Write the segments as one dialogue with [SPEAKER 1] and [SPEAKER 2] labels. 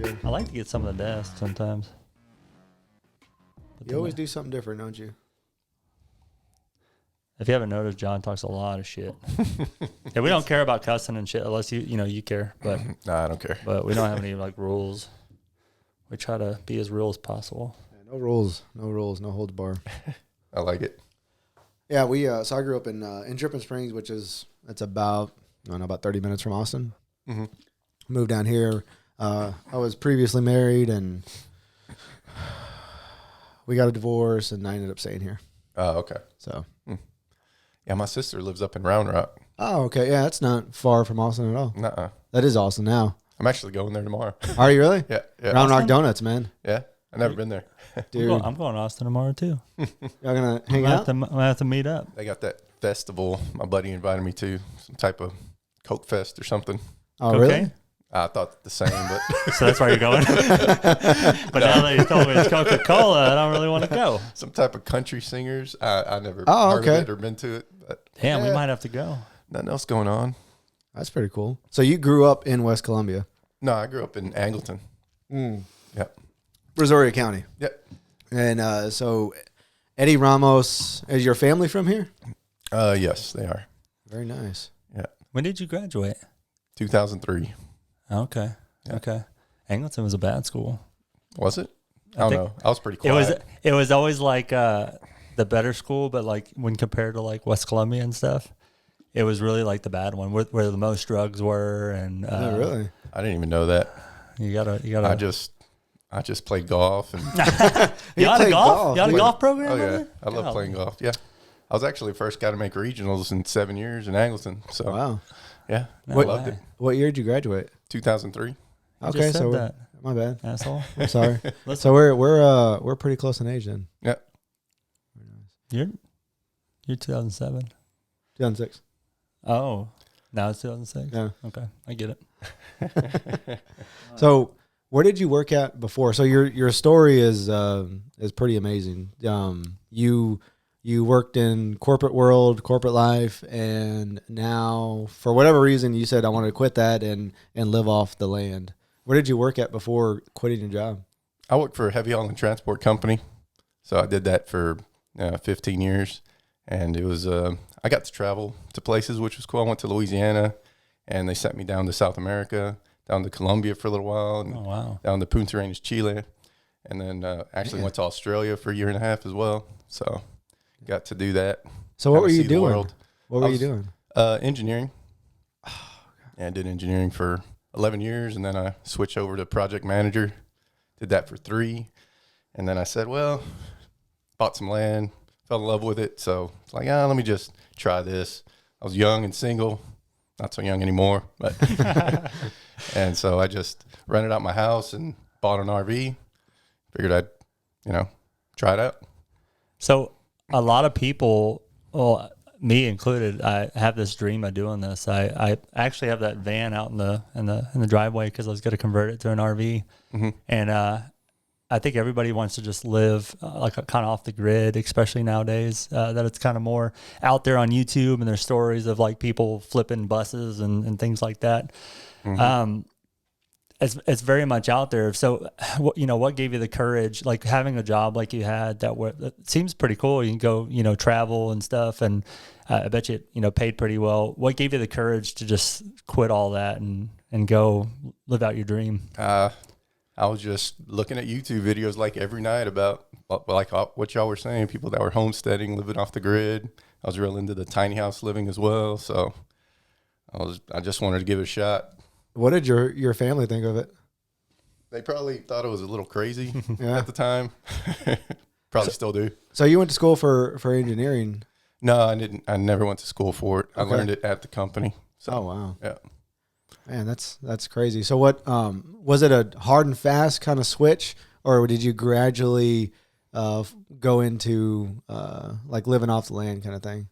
[SPEAKER 1] Good.
[SPEAKER 2] I like to get some of the desk sometimes.
[SPEAKER 1] You always do something different, don't you?
[SPEAKER 2] If you haven't noticed, John talks a lot of shit. Yeah, we don't care about cussing and shit unless you care. But
[SPEAKER 3] Nah, I don't care.
[SPEAKER 2] But we don't have any like rules. We try to be as real as possible.
[SPEAKER 1] Yeah, no rules, no holds bar.
[SPEAKER 3] I like it.
[SPEAKER 1] Yeah, we so I grew up in Dripping Springs, which is about 30 minutes from Austin.
[SPEAKER 3] Mm-hmm.
[SPEAKER 1] Moved down here. I was previously married, and we got a divorce, and I ended up staying here.
[SPEAKER 3] Oh, okay.
[SPEAKER 1] So.
[SPEAKER 3] Yeah, my sister lives up in Round Rock.
[SPEAKER 1] Oh, okay. Yeah, that's not far from Austin at all.
[SPEAKER 3] Nuh-uh.
[SPEAKER 1] That is Austin now.
[SPEAKER 3] I'm actually going there tomorrow.
[SPEAKER 1] Are you really?
[SPEAKER 3] Yeah.
[SPEAKER 1] Round Rock Donuts, man.
[SPEAKER 3] Yeah, I've never been there.
[SPEAKER 1] Dude,
[SPEAKER 2] I'm going to Austin tomorrow too.
[SPEAKER 1] y'all gonna hang
[SPEAKER 2] I'm
[SPEAKER 1] out?
[SPEAKER 2] gonna have to meet up.
[SPEAKER 3] They got that festival my buddy invited me to, some type of Coke Fest or something.
[SPEAKER 1] Oh,
[SPEAKER 2] Okay.
[SPEAKER 1] really?
[SPEAKER 3] I thought the same, but
[SPEAKER 2] So that's where you're going. But now that you told me it's Coca-Cola, I don't really want to go.
[SPEAKER 3] some type of country singers. I never
[SPEAKER 1] Oh,
[SPEAKER 3] heard
[SPEAKER 1] okay.
[SPEAKER 3] of it or been to it, but
[SPEAKER 2] Damn, we
[SPEAKER 3] yeah,
[SPEAKER 2] might have to go.
[SPEAKER 3] nothing else going on.
[SPEAKER 1] That's pretty cool. So you grew up in West Columbia,
[SPEAKER 3] No, I grew up in Angleton. Yep.
[SPEAKER 1] Brazoria County.
[SPEAKER 3] Yep.
[SPEAKER 1] And so Eddie Ramos, is your family from here?
[SPEAKER 3] Yes, they are.
[SPEAKER 1] Very nice.
[SPEAKER 3] Yeah.
[SPEAKER 2] When did you graduate?
[SPEAKER 3] 2003.
[SPEAKER 2] Okay.
[SPEAKER 3] Yeah.
[SPEAKER 2] Okay. Angleton was a bad school.
[SPEAKER 3] Was it?
[SPEAKER 2] I
[SPEAKER 3] I don't
[SPEAKER 2] think
[SPEAKER 3] know. I was pretty quiet.
[SPEAKER 2] It was always like the better school, but like when compared to like West Columbia and stuff, it was really like the bad one where the most drugs were. And
[SPEAKER 1] Oh, really?
[SPEAKER 3] I didn't even know that.
[SPEAKER 2] You gotta.
[SPEAKER 3] I just played golf and
[SPEAKER 2] You had a
[SPEAKER 1] played
[SPEAKER 2] golf?
[SPEAKER 1] golf,
[SPEAKER 2] You had a
[SPEAKER 1] dude.
[SPEAKER 2] golf program?
[SPEAKER 3] oh yeah,
[SPEAKER 2] over there?
[SPEAKER 3] I love
[SPEAKER 2] God.
[SPEAKER 3] playing golf. Yeah, I was actually the first guy to make regionals in 7 years in Angleton. So
[SPEAKER 1] Wow.
[SPEAKER 3] yeah,
[SPEAKER 2] No
[SPEAKER 3] I loved
[SPEAKER 2] way.
[SPEAKER 3] it.
[SPEAKER 1] What year did you graduate?
[SPEAKER 3] 2003.
[SPEAKER 2] You
[SPEAKER 1] Okay,
[SPEAKER 2] just said
[SPEAKER 1] so
[SPEAKER 2] that,
[SPEAKER 1] my bad.
[SPEAKER 2] asshole.
[SPEAKER 1] I'm sorry.
[SPEAKER 2] Listen.
[SPEAKER 1] So we're pretty close in age then.
[SPEAKER 3] Yeah,
[SPEAKER 2] You're 2007.
[SPEAKER 1] 2006.
[SPEAKER 2] Oh, now it's 2006.
[SPEAKER 1] Yeah.
[SPEAKER 2] Okay, I get it.
[SPEAKER 1] So where did you work at before? So your story is pretty amazing. You worked in corporate world, corporate life, and now for whatever reason you said I wanted to quit that and live off the land. Where did you work at before quitting your job?
[SPEAKER 3] I worked for a heavy haul and transport company, so I did that for 15 years, and it was I got to travel to places, which was cool. I went to Louisiana, and they sent me down to South America, down to Colombia for a little while, and
[SPEAKER 2] Oh wow.
[SPEAKER 3] down to Punta Arenas, Chile, and then actually went to Australia for a year and a half as well. So got to do that.
[SPEAKER 1] So what
[SPEAKER 3] Kinda
[SPEAKER 1] were you
[SPEAKER 3] see the
[SPEAKER 1] doing?
[SPEAKER 3] world.
[SPEAKER 1] What were you doing?
[SPEAKER 3] Engineering. Yeah, I did engineering for 11 years, and then I switched over to project manager. Did that for 3, and then I said, well, bought some land, fell in love with it. So it's like, let me just try this. I was young and single, not so young anymore, but and so I just rented out my house and bought an RV. Figured I'd, try it out.
[SPEAKER 2] So a lot of people, well, me included, I have this dream of doing this. I actually have that van out in the driveway because I was going to convert it to an RV, and I think everybody wants to just live like kind of off the grid, especially nowadays that it's kind of more out there on YouTube and there's stories of like people flipping buses and things like that. It's very much out there. So, what gave you the courage, like having a job like you had that seems pretty cool. You can go, travel and stuff. And I bet you, paid pretty well. What gave you the courage to just quit all that and go live out your dream?
[SPEAKER 3] I was just looking at YouTube videos like every night about like what y'all were saying, people that were homesteading, living off the grid. I was real into the tiny house living as well. So I just wanted to give it a shot.
[SPEAKER 1] What did your family think of it?
[SPEAKER 3] They probably thought it was a little crazy
[SPEAKER 1] Yeah.
[SPEAKER 3] at the time. Probably still do.
[SPEAKER 1] So you went to school for engineering.
[SPEAKER 3] No, I didn't. I never went to school for it. I
[SPEAKER 1] Okay.
[SPEAKER 3] learned it at the company. So,
[SPEAKER 1] Oh wow.
[SPEAKER 3] yeah.
[SPEAKER 1] Man, that's crazy. So what was it a hard and fast kind of switch, or did you gradually go into like living off the land kind of thing?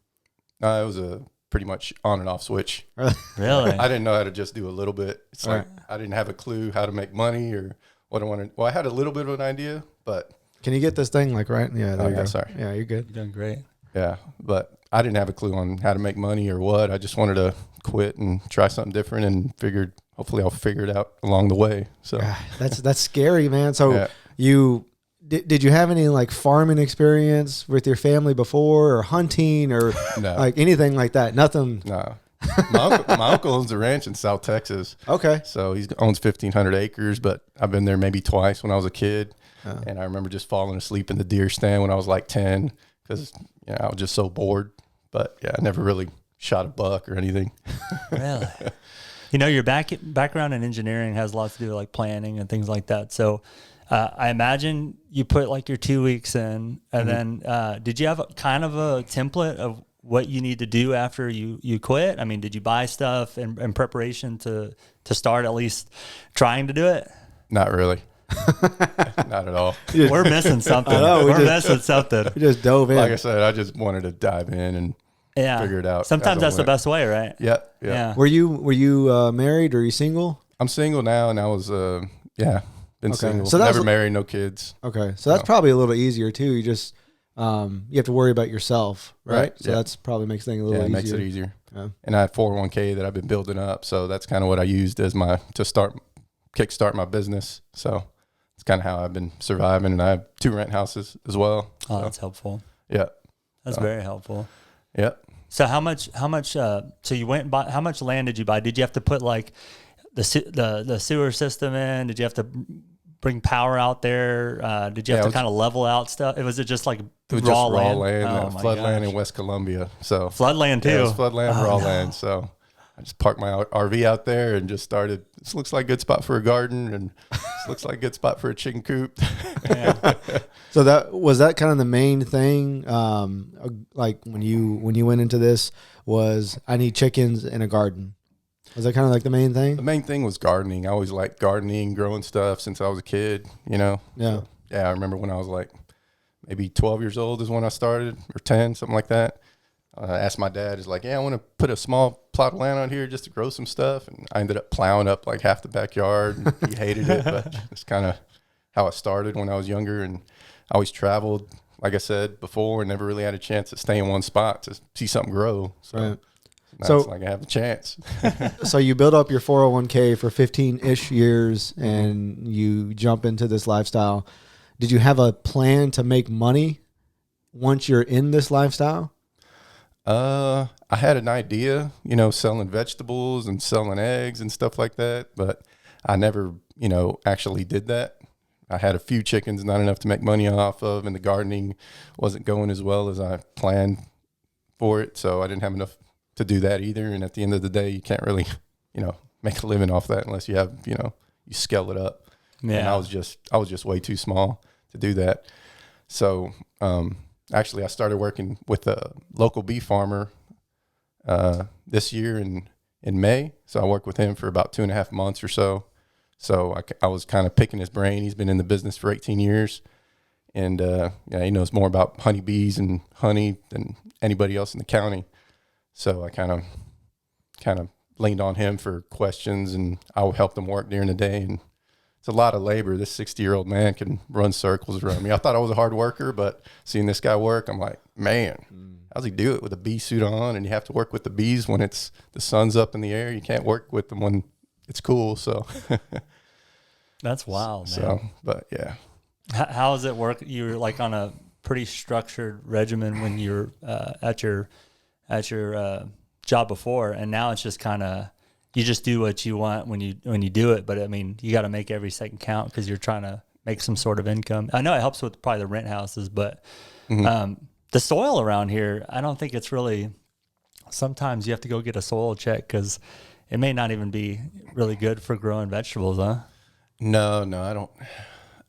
[SPEAKER 3] It was a pretty much on and off switch.
[SPEAKER 2] Really?
[SPEAKER 3] I didn't know how to just do a little bit. It's like I didn't have a clue how to make money or what I wanted. Well, I had a little bit of an idea, but
[SPEAKER 1] Can you get this thing like right? Yeah, there you
[SPEAKER 3] yeah,
[SPEAKER 1] go.
[SPEAKER 3] sorry.
[SPEAKER 1] Yeah, you're good.
[SPEAKER 2] You're doing great.
[SPEAKER 3] yeah, but I didn't have a clue on how to make money or what. I just wanted to quit and try something different, and figured hopefully I'll figure it out along the way. So
[SPEAKER 1] that's scary, man. So
[SPEAKER 3] yeah.
[SPEAKER 1] you did you have any like farming experience with your family before, or hunting, or
[SPEAKER 3] No.
[SPEAKER 1] like anything like that? Nothing.
[SPEAKER 3] No. My uncle owns a ranch in South Texas.
[SPEAKER 1] Okay.
[SPEAKER 3] So he owns 1,500 acres, but I've been there maybe twice when I was a kid. And I remember just falling asleep in the deer stand when I was like 10 because I was just so bored. But yeah, I never really shot a buck or anything.
[SPEAKER 2] Really? Your background in engineering has lots to do with like planning and things like that. So I imagine you put like your 2 weeks in, and then did you have kind of a template of what you need to do after you quit? I mean, did you buy stuff in preparation to start at least trying to do it?
[SPEAKER 3] Not really. Not at all.
[SPEAKER 2] We're missing something.
[SPEAKER 1] I know,
[SPEAKER 2] we're missing something.
[SPEAKER 1] We just dove in.
[SPEAKER 3] Like I said, I just wanted to dive in and figure it out.
[SPEAKER 2] Sometimes that's the best way, right?
[SPEAKER 3] Yeah.
[SPEAKER 1] Were you married, or are you single?
[SPEAKER 3] I'm single now, and I was been single.
[SPEAKER 1] So
[SPEAKER 3] never married, no kids.
[SPEAKER 1] Okay, so that's probably a little easier too. You just you have to worry about yourself, right? So that's probably makes things a little easier.
[SPEAKER 3] It makes it easier.
[SPEAKER 1] Yeah.
[SPEAKER 3] And I had 401k that I've been building up, so that's kind of what I used as kickstart my business. So it's kind of how I've been surviving, and I have 2 rent houses as well.
[SPEAKER 2] Oh, that's helpful.
[SPEAKER 3] Yeah,
[SPEAKER 2] that's very helpful.
[SPEAKER 3] Yeah.
[SPEAKER 2] So how much? So you went and bought. How much land did you buy? Did you have to put like the sewer system in? Did you have to bring power out there? Did you have to kind of level out stuff? Was it just like raw land?
[SPEAKER 3] Flood land in West Columbia. So
[SPEAKER 2] flood land too.
[SPEAKER 3] Yeah, it was flood land, raw land. So I just parked my RV out there and just started. This looks like a good spot for a garden, and this looks like a good spot for a chicken coop.
[SPEAKER 1] So that was kind of the main thing. Like when you went into this, was I need chickens in a garden. Was that kind of like the main thing?
[SPEAKER 3] The main thing was gardening. I always liked gardening, growing stuff since I was a kid.
[SPEAKER 1] Yeah.
[SPEAKER 3] So, I remember when I was like maybe 12 years old is when I started, or 10, something like that. I asked my dad, he's like, yeah, I want to put a small plot of land on here just to grow some stuff. And I ended up plowing up like half the backyard. And he hated it, but it's kind of how it started when I was younger. And I always traveled, like I said before, and never really had a chance to stay in one spot to see something grow. So
[SPEAKER 1] right.
[SPEAKER 3] now it's like I have a chance.
[SPEAKER 1] So you build up your 401k for 15-ish years, and you jump into this lifestyle. Did you have a plan to make money once you're in this lifestyle?
[SPEAKER 3] I had an idea, selling vegetables and selling eggs and stuff like that, but I never, actually did that. I had a few chickens, not enough to make money off of, and the gardening wasn't going as well as I planned for it. So I didn't have enough to do that either. And at the end of the day, you can't really, make a living off that unless you have, you scale it up. Yeah. And I was just way too small to do that. So, actually, I started working with a local beef farmer this year in May. So I worked with him for about 2.5 months or so. So I was kind of picking his brain. He's been in the business for 18 years. And he knows more about honeybees and honey than anybody else in the county. So I kind of leaned on him for questions, and I would help him work during the day. And it's a lot of labor. This 60-year-old man can run circles around me. I thought I was a hard worker, but seeing this guy work, I'm like, man, how's he do it with a bee suit on? And you have to work with the bees when the sun's up in the air. You can't work with them when it's cool. So
[SPEAKER 2] that's wild, man.
[SPEAKER 3] So, but yeah.
[SPEAKER 2] How does it work? You're like on a pretty structured regimen when you're at your job before, and now it's just kind of, you just do what you want when you do it. But I mean, you got to make every second count because you're trying to make some sort of income. I know it helps with probably the rent houses, but the soil around here, I don't think it's really. Sometimes you have to go get a soil check because it may not even be really good for growing vegetables, huh?
[SPEAKER 3] No,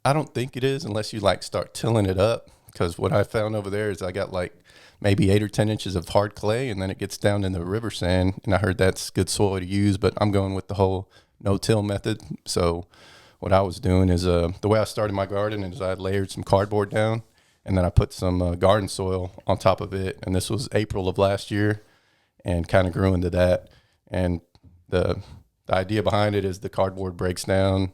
[SPEAKER 3] I don't think it is unless you like start tilling it up. Because what I found over there is I got like maybe 8 or 10 inches of hard clay, and then it gets down in the river sand. And I heard that's good soil to use, but I'm going with the whole no-till method. So what I was doing is the way I started my garden is I layered some cardboard down, and then I put some garden soil on top of it. And this was April of last year, and kind of grew into that. And the idea behind it is the cardboard breaks down,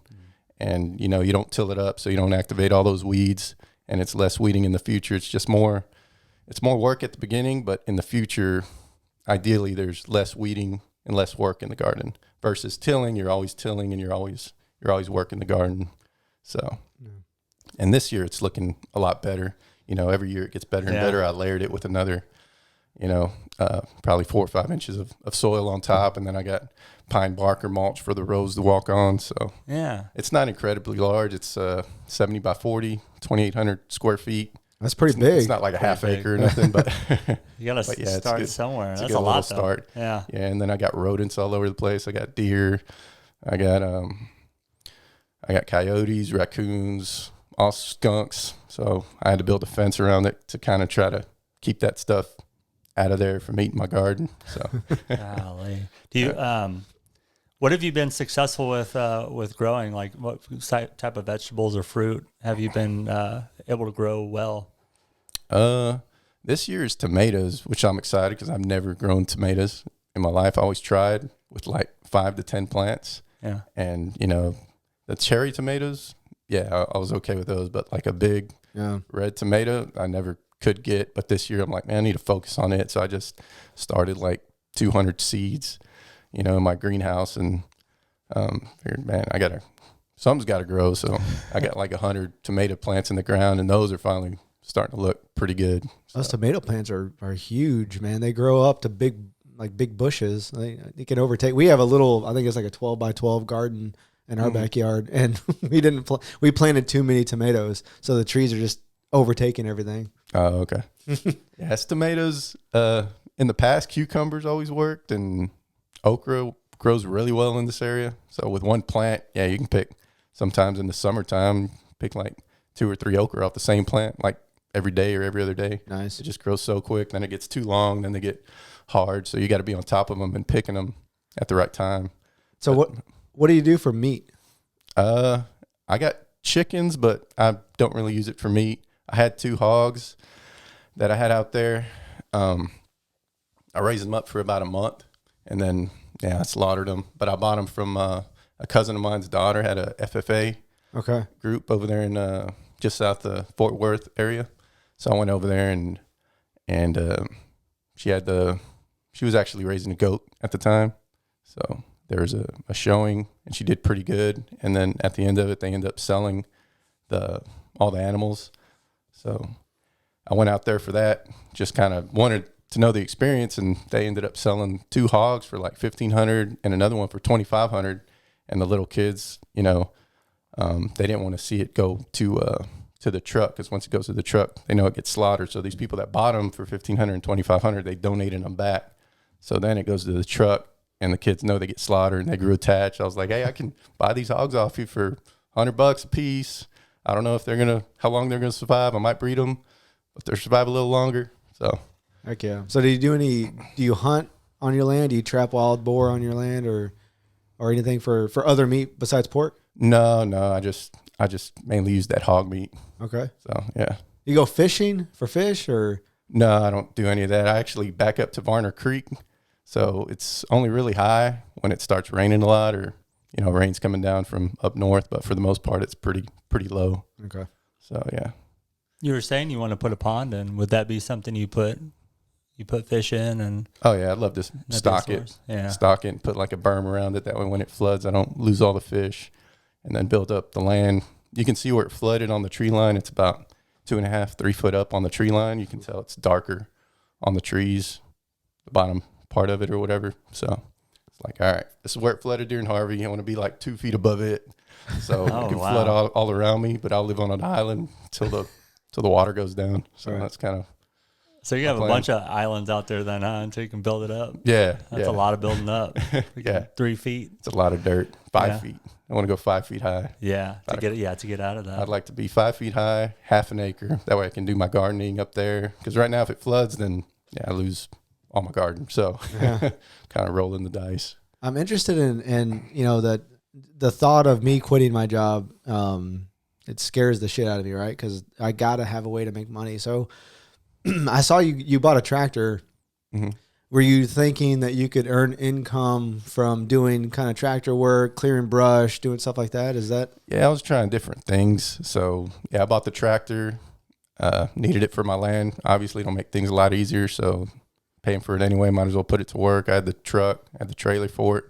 [SPEAKER 3] and you don't till it up, so you don't activate all those weeds, and it's less weeding in the future. It's just more, it's more work at the beginning, but in the future, ideally, there's less weeding and less work in the garden versus tilling. You're always tilling and you're always working the garden. So, and this year it's looking a lot better. You know, every year it gets better and better. I layered it with another, probably 4 or 5 inches of soil on top, and then I got pine bark or mulch for the rows to walk on. So
[SPEAKER 2] yeah,
[SPEAKER 3] it's not incredibly large. It's 70 by 40, 2,800 square feet.
[SPEAKER 1] That's pretty big.
[SPEAKER 3] It's not like a half acre or nothing, but
[SPEAKER 2] you got to start somewhere. That's a
[SPEAKER 3] lot
[SPEAKER 2] lot,
[SPEAKER 3] start.
[SPEAKER 2] Yeah.
[SPEAKER 3] Yeah. And then I got rodents all over the place. I got deer. I got coyotes, raccoons, all skunks. So I had to build a fence around it to kind of try to keep that stuff out of there from eating my garden. So,
[SPEAKER 2] golly. Do you, what have you been successful with growing? Like what type of vegetables or fruit have you been able to grow well?
[SPEAKER 3] This year is tomatoes, which I'm excited because I've never grown tomatoes in my life. I always tried with like 5 to 10 plants.
[SPEAKER 2] Yeah.
[SPEAKER 3] And, the cherry tomatoes, I was okay with those, but like a big red tomato, I never could get. But this year I'm like, man, I need to focus on it. So I just started like 200 seeds, in my greenhouse, and figured, man, something's got to grow. So I got like 100 tomato plants in the ground, and those are finally starting to look pretty good. So.
[SPEAKER 1] Those tomato plants are huge, man. They grow up to big bushes. They can overtake. We have a little, I think it's like a 12 by 12 garden in our backyard, and we planted too many tomatoes, so the trees are just overtaking everything.
[SPEAKER 3] Oh, okay. Yes, tomatoes. In the past, cucumbers always worked, and okra grows really well in this area. So with one plant, you can pick, sometimes in the summertime, pick like 2 or 3 okra off the same plant, like every day or every other day.
[SPEAKER 1] Nice.
[SPEAKER 3] It just grows so quick. Then it gets too long. Then they get hard. So you got to be on top of them and picking them at the right time.
[SPEAKER 1] So what do you do for meat?
[SPEAKER 3] I got chickens, but I don't really use it for meat. I had 2 hogs that I had out there. I raised them up for about a month, and then I slaughtered them. But I bought them from a cousin of mine's daughter had a FFA group over there in just south of Fort Worth area. So I went over there and she was actually raising a goat at the time. So there was a showing, and she did pretty good. And then at the end of it, they ended up selling all the animals. So I went out there for that, just kind of wanted to know the experience, and they ended up selling 2 hogs for like $1,500 and another one for $2,500. And the little kids, they didn't want to see it go to the truck, because once it goes to the truck, they know it gets slaughtered. So these people that bought them for $1,500 and $2,500, they donated them back. So then it goes to the truck, and the kids know they get slaughtered, and they grew attached. I was like, hey, I can buy these hogs off you for $100 a piece. I don't know if how long they're gonna survive. I might breed them, but they'll survive a little longer. So,
[SPEAKER 1] heck yeah. So do you hunt on your land? Do you trap wild boar on your land, or anything for other meat besides pork?
[SPEAKER 3] No, I just mainly use that hog meat.
[SPEAKER 1] Okay.
[SPEAKER 3] So yeah.
[SPEAKER 1] You go fishing for fish, or?
[SPEAKER 3] No, I don't do any of that. I actually back up to Varner Creek. So it's only really high when it starts raining a lot, or, rain's coming down from up north. But for the most part, it's pretty low.
[SPEAKER 1] Okay.
[SPEAKER 3] So, yeah.
[SPEAKER 2] You were saying you want to put a pond in. Would that be something you put fish in? And
[SPEAKER 3] oh, yeah. I'd love to stock it.
[SPEAKER 2] Yeah.
[SPEAKER 3] Stock it and put like a berm around it. That way when it floods, I don't lose all the fish. And then build up the land. You can see where it flooded on the tree line. It's about 2.5, 3 foot up on the tree line. You can tell it's darker on the trees, the bottom part of it or whatever. So it's like, all right, this is where it flooded during Harvey. I want to be like 2 feet above it, so it can flood all around me, but I'll live on an island till the water goes down. So that's kind of.
[SPEAKER 2] So you have a bunch of islands out there then, until you can build it up.
[SPEAKER 3] Yeah,
[SPEAKER 2] that's a lot of building up. 3 feet.
[SPEAKER 3] It's a lot of dirt. 5 feet. I want to go 5 feet high.
[SPEAKER 2] Yeah, to get out of that.
[SPEAKER 3] I'd like to be 5 feet high, half an acre. That way I can do my gardening up there. Because right now, if it floods, then I lose all my garden. So kind of rolling the dice.
[SPEAKER 1] I'm interested in that the thought of me quitting my job, it scares the shit out of me, right? Because I got to have a way to make money. So I saw you bought a tractor.
[SPEAKER 3] Mm-hmm.
[SPEAKER 1] Were you thinking that you could earn income from doing kind of tractor work, clearing brush, doing stuff like that? Is that?
[SPEAKER 3] Yeah, I was trying different things. So I bought the tractor. Needed it for my land. Obviously, it'll make things a lot easier. So paying for it anyway, might as well put it to work. I had the truck, I had the trailer for it.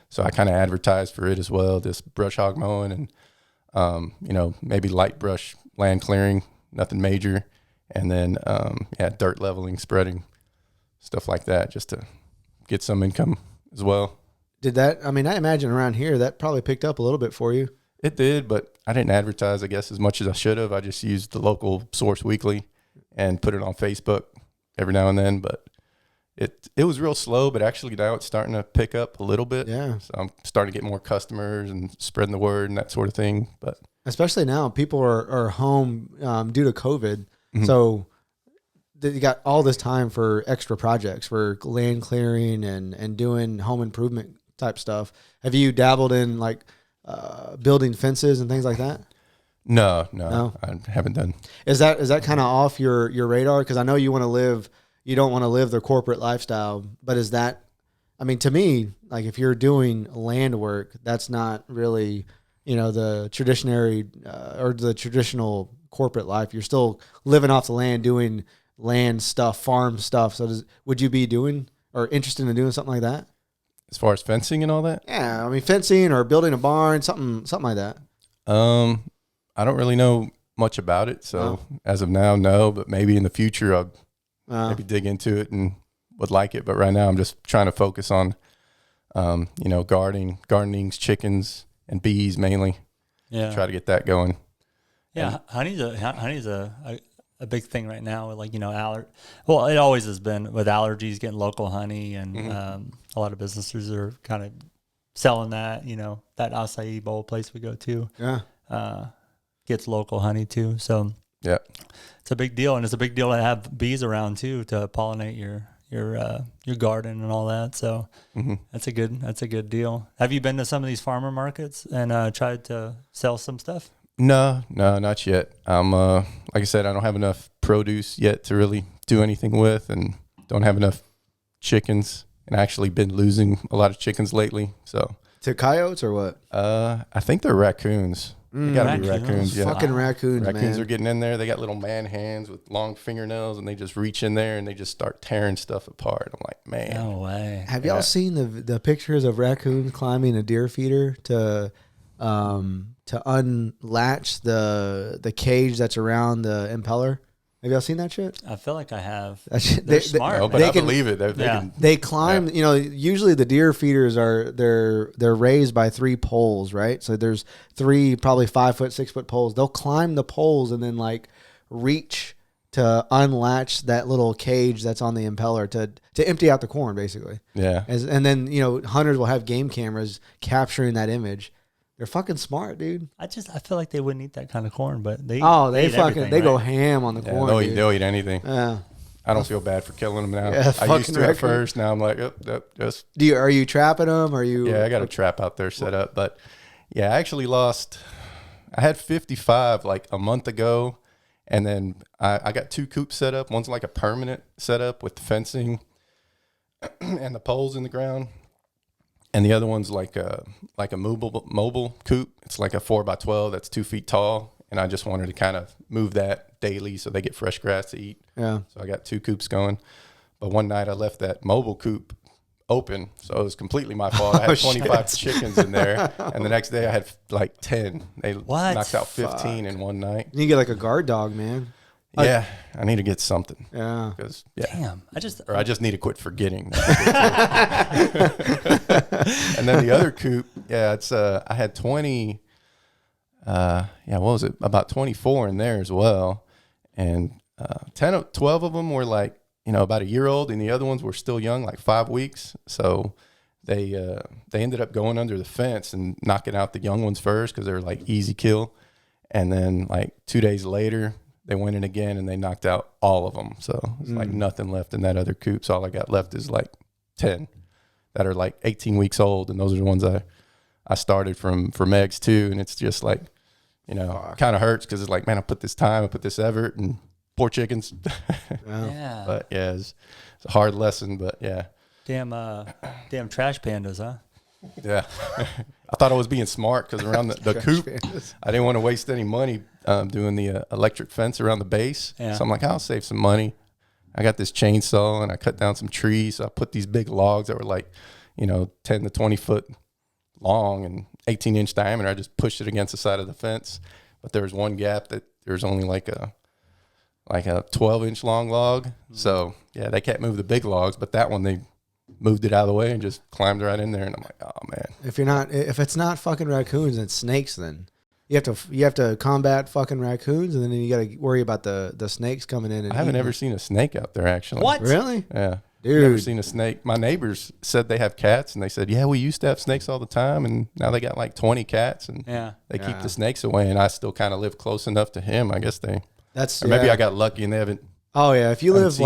[SPEAKER 3] So I kind of advertised for it as well, this brush hog mowing and, maybe light brush land clearing, nothing major. And then, dirt leveling, spreading, stuff like that, just to get some income as well.
[SPEAKER 1] Did that, I imagine around here that probably picked up a little bit for you.
[SPEAKER 3] It did, but I didn't advertise, I guess, as much as I should have. I just used the local Source Weekly and put it on Facebook every now and then. But it was real slow, but actually now it's starting to pick up a little bit.
[SPEAKER 1] Yeah.
[SPEAKER 3] So I'm starting to get more customers and spreading the word and that sort of thing. But
[SPEAKER 1] especially now, people are home due to COVID.
[SPEAKER 3] Mm-hmm.
[SPEAKER 1] So you got all this time for extra projects, for land clearing and doing home improvement type stuff. Have you dabbled in like building fences and things like that?
[SPEAKER 3] No, I haven't done.
[SPEAKER 1] Is that kind of off your radar? Because I know you don't want to live the corporate lifestyle, but is that, to me, like if you're doing land work, that's not really, the the traditional corporate life. You're still living off the land, doing land stuff, farm stuff. So would you be doing or interested in doing something like that?
[SPEAKER 3] As far as fencing and all that?
[SPEAKER 1] Yeah, fencing or building a barn, something like that.
[SPEAKER 3] I don't really know much about it, so as of now, no. But maybe in the future, I'll maybe dig into it and would like it. But right now, I'm just trying to focus on, gardenings, chickens, and bees mainly.
[SPEAKER 2] Yeah,
[SPEAKER 3] try to get that going.
[SPEAKER 2] Yeah, honey's a big thing right now. Like well, it always has been with allergies, getting local honey, and a lot of businesses are kind of selling that. That acai bowl place we go to, gets local honey too. So
[SPEAKER 3] yeah,
[SPEAKER 2] it's a big deal, and it's a big deal to have bees around too to pollinate your garden and all that. So that's a good deal. Have you been to some of these farmer markets and tried to sell some stuff?
[SPEAKER 3] No, not yet. Like I said, I don't have enough produce yet to really do anything with, and don't have enough chickens, and actually been losing a lot of chickens lately. So
[SPEAKER 1] to coyotes or what?
[SPEAKER 3] I think they're raccoons. They gotta be raccoons. Yeah,
[SPEAKER 1] fucking raccoons.
[SPEAKER 3] Raccoons
[SPEAKER 1] man.
[SPEAKER 3] are getting in there. They got little man hands with long fingernails, and they just reach in there and they just start tearing stuff apart. I'm like, man,
[SPEAKER 2] no way.
[SPEAKER 1] Have y'all seen the pictures of raccoons climbing a deer feeder to unlatch the cage that's around the impeller? Have y'all seen that shit?
[SPEAKER 2] I feel like I have.
[SPEAKER 1] They're
[SPEAKER 2] smart.
[SPEAKER 3] No, but I believe it.
[SPEAKER 1] They climb. Usually the deer feeders they're raised by 3 poles, right? So there's 3 probably 5 foot, 6 foot poles. They'll climb the poles and then like reach to unlatch that little cage that's on the impeller to empty out the corn, basically.
[SPEAKER 3] Yeah.
[SPEAKER 1] And then hunters will have game cameras capturing that image. They're fucking smart, dude.
[SPEAKER 2] I feel like they wouldn't eat that kind of corn, but they
[SPEAKER 1] go ham on the corn.
[SPEAKER 3] They'll eat anything.
[SPEAKER 1] Yeah.
[SPEAKER 3] I don't feel bad for killing them now.
[SPEAKER 1] Yeah,
[SPEAKER 3] I used to at first. Now I'm like, just.
[SPEAKER 1] Are you trapping them?
[SPEAKER 3] Yeah, I got a trap out there set up, but yeah, I actually lost. I had 55 like a month ago, and then I got 2 coops set up. One's like a permanent setup with the fencing and the poles in the ground. And the other one's like a mobile coop. It's like a 4x12 that's 2 feet tall. And I just wanted to kind of move that daily so they get fresh grass to eat.
[SPEAKER 1] Yeah.
[SPEAKER 3] So I got 2 coops going. But one night I left that mobile coop open. So it was completely my fault. I had 25 chickens in there. And the next day I had like 10. They knocked out 15 in one night.
[SPEAKER 1] You get like a guard dog, man.
[SPEAKER 3] Yeah, I need to get something.
[SPEAKER 1] Yeah.
[SPEAKER 3] Because
[SPEAKER 2] damn, I
[SPEAKER 3] just need to quit forgetting. And then the other coop, it's I had 20. What was it? About 24 in there as well, and 12 of them were like about a year old, and the other ones were still young, like 5 weeks. So they ended up going under the fence and knocking out the young ones first because they were like easy kill, and then like 2 days later. They went in again and they knocked out all of them. So it's like nothing left in that other coop. So all I got left is like 10 that are like 18 weeks old. And those are the ones I started from eggs too. And it's just like, kind of hurts because it's like, man, I put this effort and poor chickens.
[SPEAKER 2] Yeah.
[SPEAKER 3] But yeah, it's a hard lesson, but yeah.
[SPEAKER 2] Damn trash pandas, huh?
[SPEAKER 3] Yeah. I thought I was being smart because around the coop, I didn't want to waste any money doing the electric fence around the base.
[SPEAKER 2] Yeah.
[SPEAKER 3] So I'm like, I'll save some money. I got this chainsaw and I cut down some trees. So I put these big logs that were like, 10 to 20 foot long and 18-inch diameter. I just pushed it against the side of the fence. But there was one gap that there's only like a 12-inch long log. So yeah, they can't move the big logs, but that one they moved it out of the way and just climbed right in there. And I'm like, oh man.
[SPEAKER 1] If it's not fucking raccoons, it's snakes. Then you have to combat fucking raccoons, and then you got to worry about the snakes coming in. And
[SPEAKER 3] I haven't ever seen a snake out there actually.
[SPEAKER 2] What?
[SPEAKER 1] Really?
[SPEAKER 3] Yeah.
[SPEAKER 1] Dude.
[SPEAKER 3] Never seen a snake. My neighbors said they have cats, and they said, yeah, we used to have snakes all the time, and now they got like 20 cats, and they keep the snakes away, and I still kind of live close enough to him. I guess maybe I got lucky and they haven't.
[SPEAKER 1] Oh yeah, if you live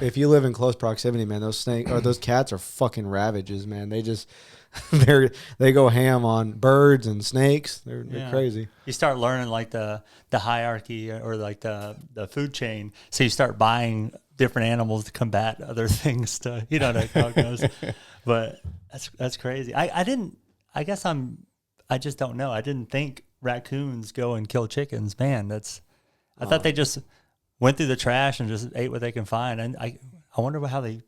[SPEAKER 1] if you live in close proximity, man, those cats are fucking ravages, man. They just they go ham on birds and snakes. They're crazy.
[SPEAKER 2] You start learning like the hierarchy or like the food chain. So you start buying different animals to combat other things to dog knows. But that's crazy. I just don't know. I didn't think raccoons go and kill chickens. Man, I thought they just went through the trash and just ate what they can find. And I wonder how they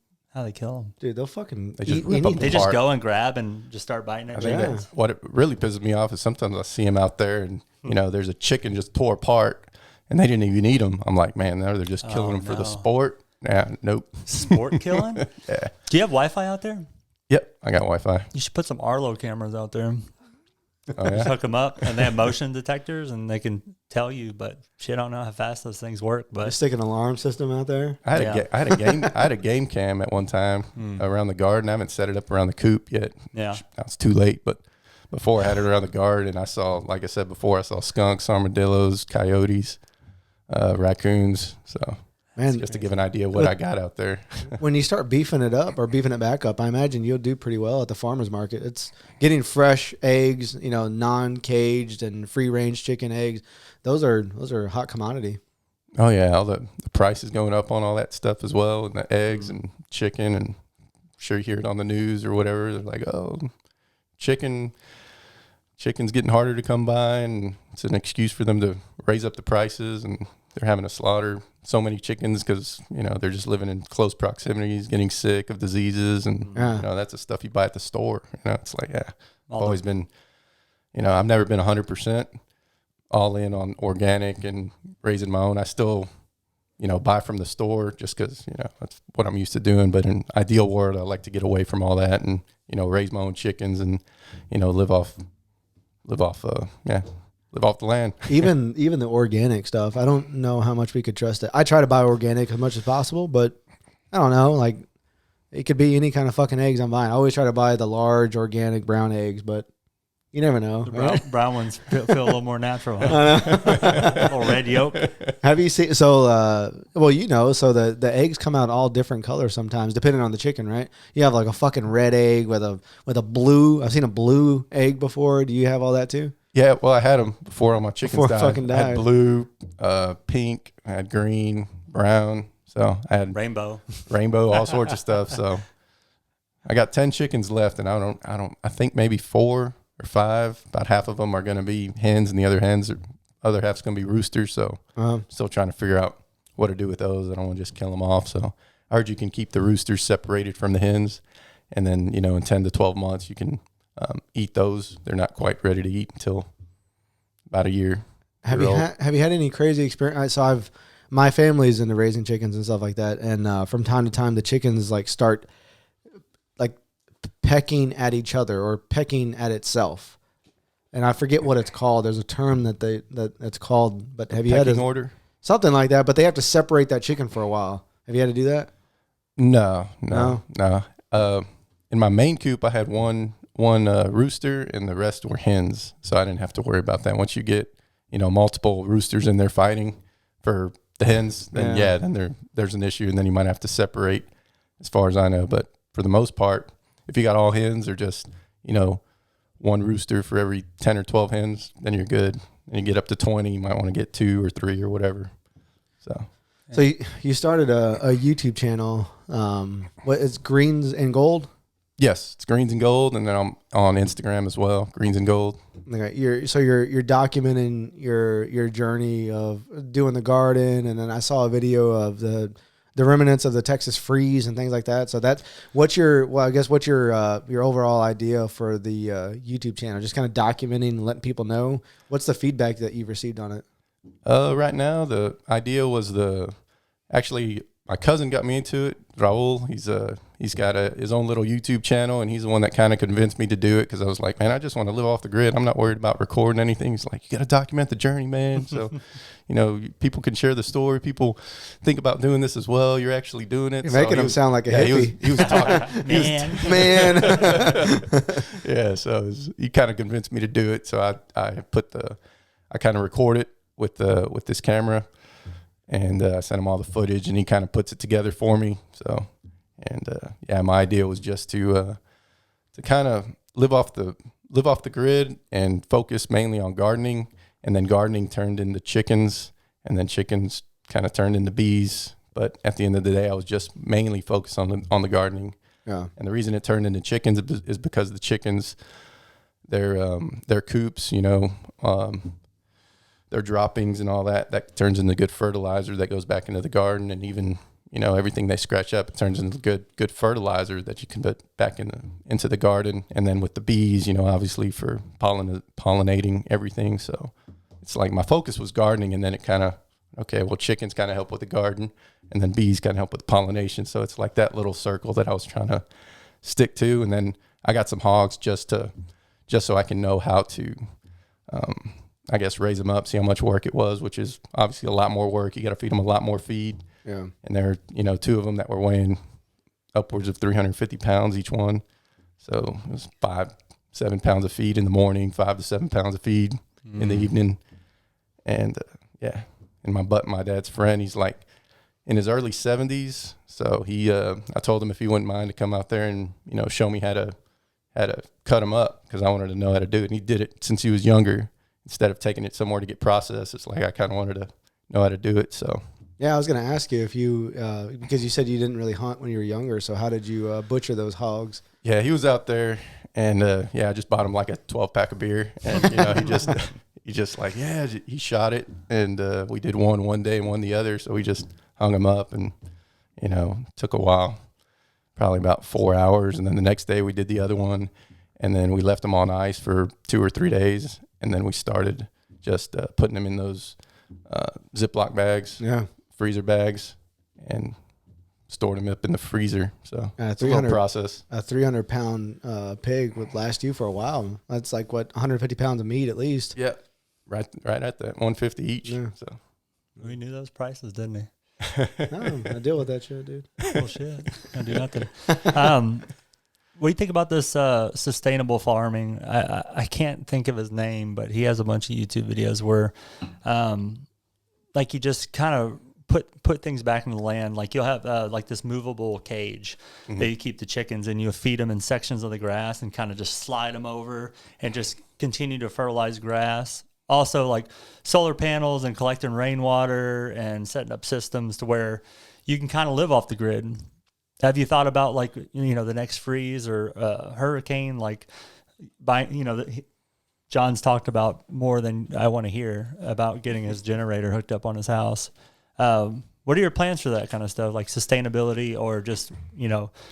[SPEAKER 2] kill them.
[SPEAKER 1] Dude, they'll fucking
[SPEAKER 3] just
[SPEAKER 1] eat
[SPEAKER 3] rip
[SPEAKER 1] anything.
[SPEAKER 2] They just go and grab and just start biting at chickens.
[SPEAKER 3] What it really pisses me off is sometimes I see them out there and, there's a chicken just tore apart and they didn't even eat them. I'm like, man, now they're just killing them for the sport. Yeah, nope.
[SPEAKER 2] Sport killing?
[SPEAKER 3] Yeah.
[SPEAKER 2] Do you have Wi-Fi out there?
[SPEAKER 3] Yep, I got Wi-Fi.
[SPEAKER 2] You should put some Arlo cameras out there.
[SPEAKER 3] Oh, yeah?
[SPEAKER 2] Just hook them up, and they have motion detectors, and they can tell you. But shit, I don't know how fast those things work. But
[SPEAKER 1] Just stick an alarm system out there.
[SPEAKER 3] I had a game cam at one time around the garden. I haven't set it up around the coop yet.
[SPEAKER 2] Yeah,
[SPEAKER 3] now it's too late. But before I had it around the garden, I saw, like I said before, I saw skunks, armadillos, coyotes, raccoons. So.
[SPEAKER 1] Man,
[SPEAKER 3] just to give an idea of what I got out there.
[SPEAKER 1] When you start beefing it up or beefing it back up, I imagine you'll do pretty well at the farmer's market. It's getting fresh eggs, non-caged and free-range chicken eggs. Those are hot commodity.
[SPEAKER 3] Oh yeah, all the price is going up on all that stuff as well, and the eggs and chicken, and I'm sure you hear it on the news or whatever. They're like, oh, chicken's getting harder to come by, and it's an excuse for them to raise up the prices, and they're having to slaughter so many chickens because, they're just living in close proximities, getting sick of diseases. And, that's the stuff you buy at the store. It's like, I've always been, I've never been 100% all in on organic and raising my own. I still, buy from the store just because, that's what I'm used to doing. But in ideal world, I like to get away from all that and, raise my own chickens and, live off the land.
[SPEAKER 1] even the organic stuff, I don't know how much we could trust it. I try to buy organic as much as possible, but I don't know. Like, it could be any kind of fucking eggs I'm buying. I always try to buy the large organic brown eggs, but you never know.
[SPEAKER 2] The brown ones feel a little more natural. Huh? A little red yolk.
[SPEAKER 1] Have you seen? So, so the eggs come out all different colors sometimes, depending on the chicken, right? You have like a fucking red egg with a blue. I've seen a blue egg before. Do you have all that too?
[SPEAKER 3] Yeah, well, I had them before all my chickens died.
[SPEAKER 1] Fucking died.
[SPEAKER 3] I had blue, pink, I had green, brown. So I had
[SPEAKER 2] rainbow,
[SPEAKER 3] all sorts of stuff. So I got 10 chickens left, and I think maybe 4 or 5. About half of them are going to be hens, and the other half's going to be roosters. So still trying to figure out what to do with those. I don't want to just kill them off. So I heard you can keep the roosters separated from the hens, and then in 10 to 12 months you can eat those. They're not quite ready to eat until about a year.
[SPEAKER 1] Have you had any crazy experience? So my family's into raising chickens and stuff like that, and from time to time the chickens start pecking at each other or pecking at itself, and I forget what it's called. There's a term that's called, but have you had
[SPEAKER 3] order?
[SPEAKER 1] Something like that, but they have to separate that chicken for a while. Have you had to do that?
[SPEAKER 3] No. In my main coop, I had one rooster, and the rest were hens, so I didn't have to worry about that. Once you get multiple roosters in there fighting for the hens, then there's an issue, and then you might have to separate, as far as I know. But for the most part, if you got all hens or just one rooster for every 10 or 12 hens, then you're good. And you get up to 20, you might want to get 2 or 3 or whatever.
[SPEAKER 1] So you started a YouTube channel. What is Greens and Gold?
[SPEAKER 3] Yes, it's Greens and Gold, and then I'm on Instagram as well, Greens and Gold.
[SPEAKER 1] Okay, you're documenting your journey of doing the garden, and then I saw a video of the remnants of the Texas freeze and things like that. So what's your overall idea for the YouTube channel? Just kind of documenting and letting people know. What's the feedback that you've received on it?
[SPEAKER 3] Right now, the idea was actually my cousin got me into it. Raul, he's got his own little YouTube channel, and he's the one that kind of convinced me to do it because I was like, man, I just want to live off the grid. I'm not worried about recording anything. He's like, you got to document the journey, man. So, people can share the story. People think about doing this as well. You're actually doing it.
[SPEAKER 1] You're making him sound like a hippie.
[SPEAKER 3] He was talking,
[SPEAKER 1] man.
[SPEAKER 3] Yeah. So he kind of convinced me to do it. So I kind of record it with this camera. And I sent him all the footage, and he kind of puts it together for me. So, my idea was just to kind of live off the grid and focus mainly on gardening. And then gardening turned into chickens, and then chickens kind of turned into bees. But at the end of the day, I was just mainly focused on the gardening. Yeah. And the reason it turned into chickens is because the chickens, their coops, their droppings and all that turns into good fertilizer that goes back into the garden, and even everything they scratch up, it turns into good fertilizer that you can put back into the garden. And then with the bees, obviously for pollinating everything. So it's like my focus was gardening, and then it kind of chickens kind of help with the garden, and then bees kind of help with pollination. So it's like that little circle that I was trying to stick to. And then I got some hogs just so I can know how to raise them up, see how much work it was, which is obviously a lot more work. You got to feed them a lot more feed. Yeah. And there are, 2 of them that were weighing upwards of 350 pounds each one. So it was 5-7 pounds of feed in the morning, 5 to 7 pounds of feed in the evening. And and my dad's friend, he's like in his early 70s. So I told him if he wouldn't mind to come out there and, show me how to cut them up, because I wanted to know how to do it. And he did it since he was younger. Instead of taking it somewhere to get processed, it's like I kind of wanted to know how to do it. So
[SPEAKER 1] yeah, I was going to ask you if you because you said you didn't really hunt when you were younger. So how did you butcher those hogs?
[SPEAKER 3] Yeah, he was out there, and I just bought him like a 12-pack of beer, and he just he shot it, and we did one day and one the other. So we just hung him up, and took a while, probably about 4 hours, and then the next day we did the other one, and then we left them on ice for 2 or 3 days. And then we started just putting them in those Ziploc bags, freezer bags, and stored them up in the freezer. So it's a little process.
[SPEAKER 1] A 300-pound pig would last you for a while. That's like 150 pounds of meat at least.
[SPEAKER 3] Yeah, right at that 150 each. Yeah. So
[SPEAKER 2] we knew those prices, didn't we?
[SPEAKER 1] I deal with that shit, dude.
[SPEAKER 2] Bullshit. I do nothing. What do you think about this sustainable farming? I can't think of his name, but he has a bunch of YouTube videos where, you just kind of put things back in the land. Like you'll have this movable cage that you keep the chickens in. You feed them in sections of the grass and kind of just slide them over and just continue to fertilize grass. Also, like solar panels and collecting rainwater and setting up systems to where you can kind of live off the grid. Have you thought about the next freeze or hurricane? John's talked about more than I want to hear about getting his generator hooked up on his house. What are your plans for that kind of stuff, like sustainability or just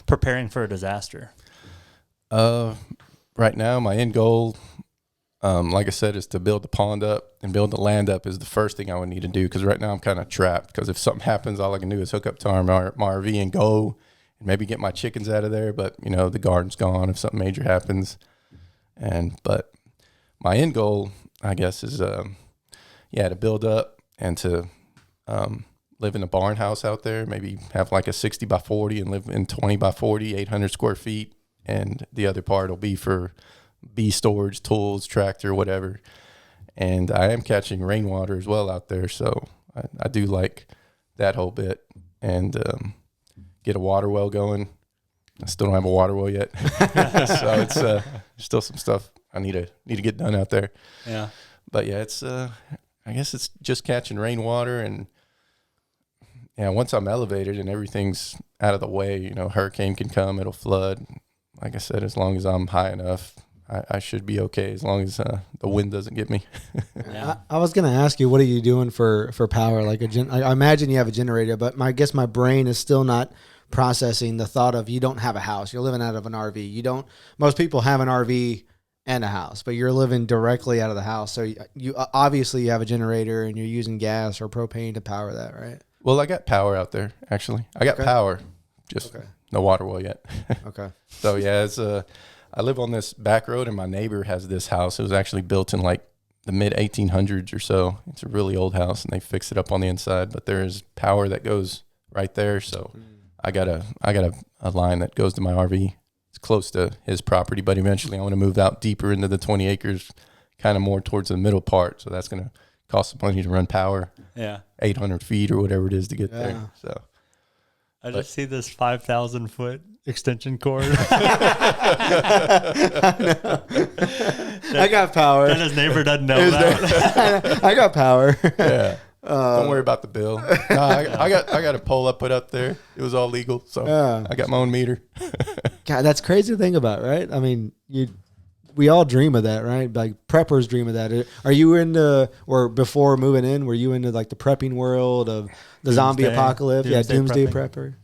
[SPEAKER 2] preparing for a disaster?
[SPEAKER 3] Right now, my end goal, like I said, is to build the pond up and build the land up is the first thing I would need to do, because right now I'm kind of trapped, because if something happens, all I can do is hook up to my RV and go. Maybe get my chickens out of there, but the garden's gone if something major happens. But my end goal, I guess, is to build up and to live in a barn house out there. Maybe have like a 60 by 40 and live in 20 by 40, 800 square feet, and the other part will be for bee storage, tools, tractor, whatever. And I am catching rainwater as well out there, so I do like that whole bit. And get a water well going. I still don't have a water well yet. So it's still some stuff I need to get done out there.
[SPEAKER 2] Yeah.
[SPEAKER 3] But yeah, it's I guess it's just catching rainwater, and once I'm elevated and everything's out of the way, hurricane can come, it'll flood. like I said, as long as I'm high enough, I should be okay. As long as the wind doesn't get me.
[SPEAKER 1] Yeah. I was gonna ask you, what are you doing for power? Like I imagine you have a generator, but I guess my brain is still not processing the thought of you don't have a house. You're living out of an RV. You don't. Most people have an RV and a house, but you're living directly out of the house. So you obviously you have a generator and you're using gas or propane to power that, right?
[SPEAKER 3] Well, I got power out there, actually. I got power, just no water well yet.
[SPEAKER 1] Okay.
[SPEAKER 3] So, yeah, I live on this back road, and my neighbor has this house. It was actually built in, like, the mid-1800s or so. It's a really old house, and they fixed it up on the inside. But there is power that goes right there. So I got a line that goes to my RV. It's close to his property, but eventually I want to move out deeper into the 20 acres, kind of more towards the middle part. So that's going to cost some money to run power.
[SPEAKER 2] Yeah.
[SPEAKER 3] 800 feet or whatever it is to get there. So
[SPEAKER 2] I just see this 5,000 foot extension cord.
[SPEAKER 1] I got power.
[SPEAKER 2] And his neighbor doesn't know that.
[SPEAKER 1] I got power.
[SPEAKER 3] Yeah. Don't worry about the bill. No, I got a pole I put up there. It was all legal, so I got my own meter.
[SPEAKER 1] God, that's crazy to think about, right? I mean, we all dream of that, right? Like preppers dream of that. Are you into, or before moving in, were you into like the prepping world of the zombie apocalypse? Doomsday prepper.